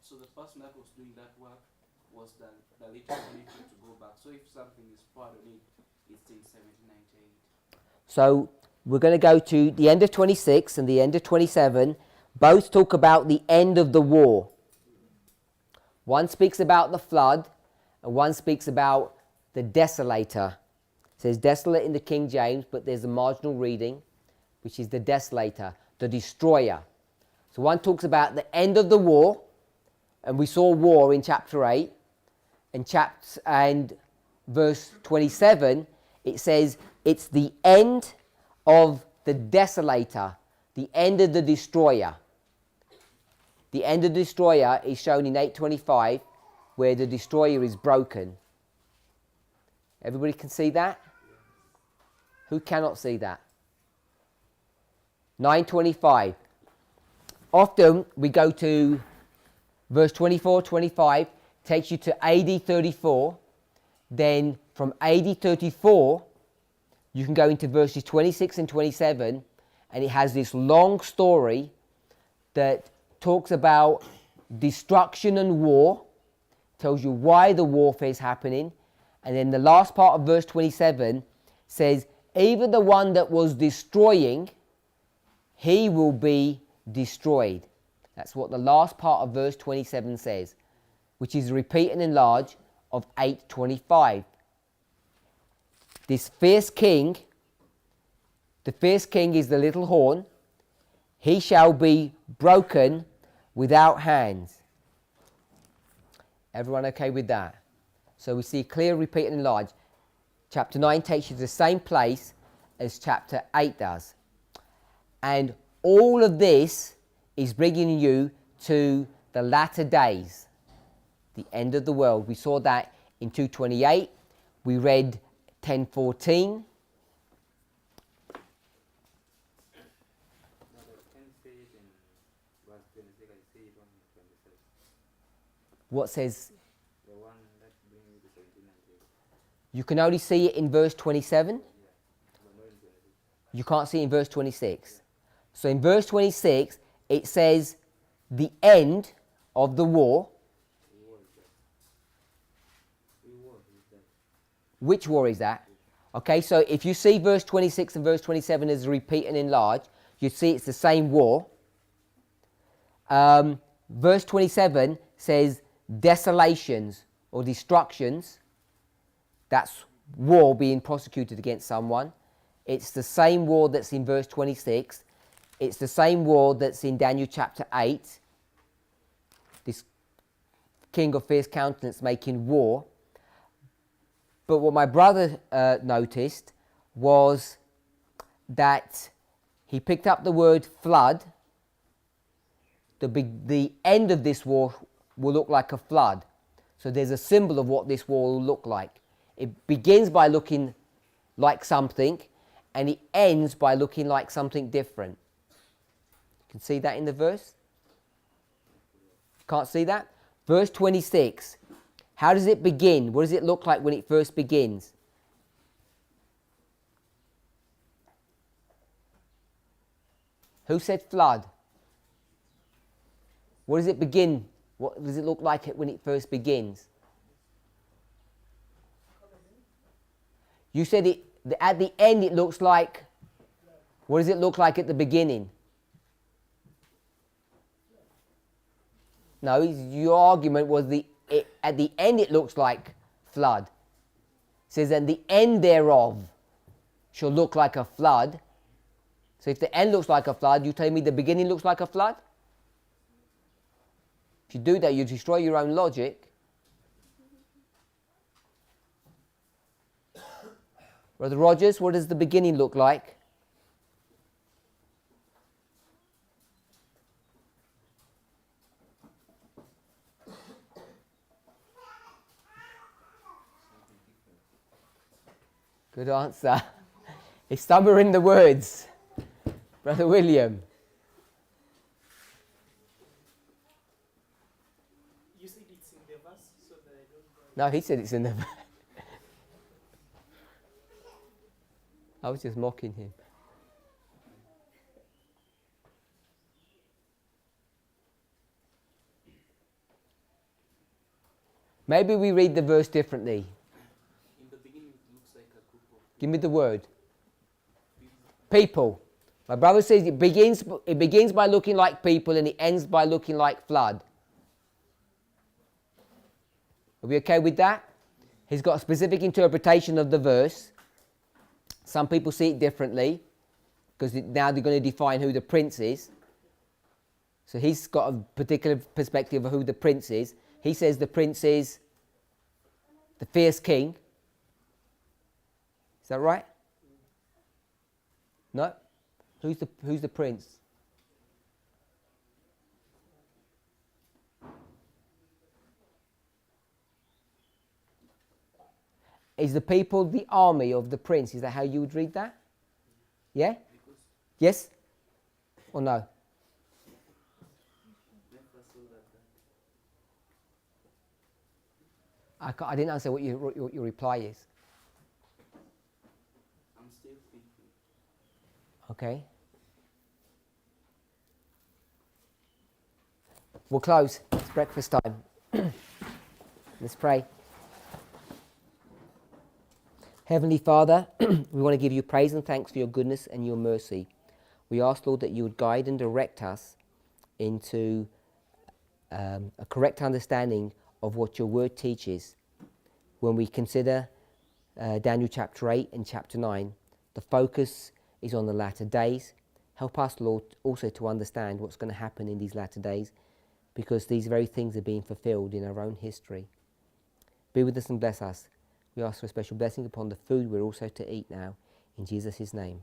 [SPEAKER 11] So the person that was doing that work was the little ability to go back. So if something is poured on it, it's in 1798.
[SPEAKER 1] So we're going to go to the end of 26 and the end of 27. Both talk about the end of the war. One speaks about the flood, and one speaks about the desolator. It says desolate in the King James, but there's a marginal reading, which is the desolator, the destroyer. So one talks about the end of the war, and we saw war in chapter 8, and verse 27, it says it's the end of the desolator, the end of the destroyer. The end of the destroyer is shown in 825, where the destroyer is broken. Everybody can see that? Who cannot see that? 925. Often we go to verse 24, 25, takes you to AD 34. Then from AD 34, you can go into verses 26 and 27, and it has this long story that talks about destruction and war, tells you why the warfare is happening, and then the last part of verse 27 says, even the one that was destroying, he will be destroyed. That's what the last part of verse 27 says, which is a repeat and enlarge of 825. This fierce king, the fierce king is the little horn, he shall be broken without hands. Everyone okay with that? So we see clear, repeat and enlarge. Chapter 9 takes you to the same place as chapter 8 does. And all of this is bringing you to the latter days, the end of the world. We saw that in 228. We read 10:14. What says?
[SPEAKER 6] The one that brings me to 1798.
[SPEAKER 1] You can only see it in verse 27.
[SPEAKER 6] Yeah. No, not in 26.
[SPEAKER 1] You can't see it in verse 26. So in verse 26, it says the end of the war.
[SPEAKER 6] War is that. War is that.
[SPEAKER 1] Which war is that? Okay, so if you see verse 26 and verse 27 as a repeat and enlarge, you see it's the same war. Verse 27 says desolations or destructions. That's war being prosecuted against someone. It's the same war that's in verse 26. It's the same war that's in Daniel chapter 8. This king of fierce countenance making war. But what my brother noticed was that he picked up the word flood. The end of this war will look like a flood. So there's a symbol of what this war will look like. It begins by looking like something, and it ends by looking like something different. You can see that in the verse? Can't see that? Verse 26. How does it begin? What does it look like when it first begins? Who said flood? What does it begin? What does it look like when it first begins? You said it at the end it looks like, what does it look like at the beginning? No, your argument was at the end it looks like flood. It says, and the end thereof shall look like a flood. So if the end looks like a flood, you tell me the beginning looks like a flood? If you do that, you destroy your own logic. Brother Rogers, what does the beginning look like? Good answer. It's somewhere in the words. Brother William.
[SPEAKER 2] You said it's in the verse, so that I don't go.
[SPEAKER 1] No, he said it's in the verse. I was just mocking him. Maybe we read the verse differently.
[SPEAKER 11] In the beginning, it looks like a group of
[SPEAKER 1] Give me the word. People. My brother says it begins by looking like people and it ends by looking like flood. Are we okay with that? He's got a specific interpretation of the verse. Some people see it differently because now they're going to define who the prince is. So he's got a particular perspective of who the prince is. He says the prince is the fierce king. Is that right? No? Who's the prince? Is the people the army of the prince? Is that how you would read that? Yeah? Yes? Or no? I didn't answer what your reply is.
[SPEAKER 11] I'm still thinking.
[SPEAKER 1] Okay. We'll close. It's breakfast time. Let's pray. Heavenly Father, we want to give you praise and thanks for your goodness and your mercy. We ask, Lord, that you would guide and direct us into a correct understanding of what your word teaches. When we consider Daniel chapter 8 and chapter 9, the focus is on the latter days. Help us, Lord, also to understand what's going to happen in these latter days, because these very things are being fulfilled in our own history. Be with us and bless us. We ask for a special blessing upon the food we're also to eat now. In Jesus' name.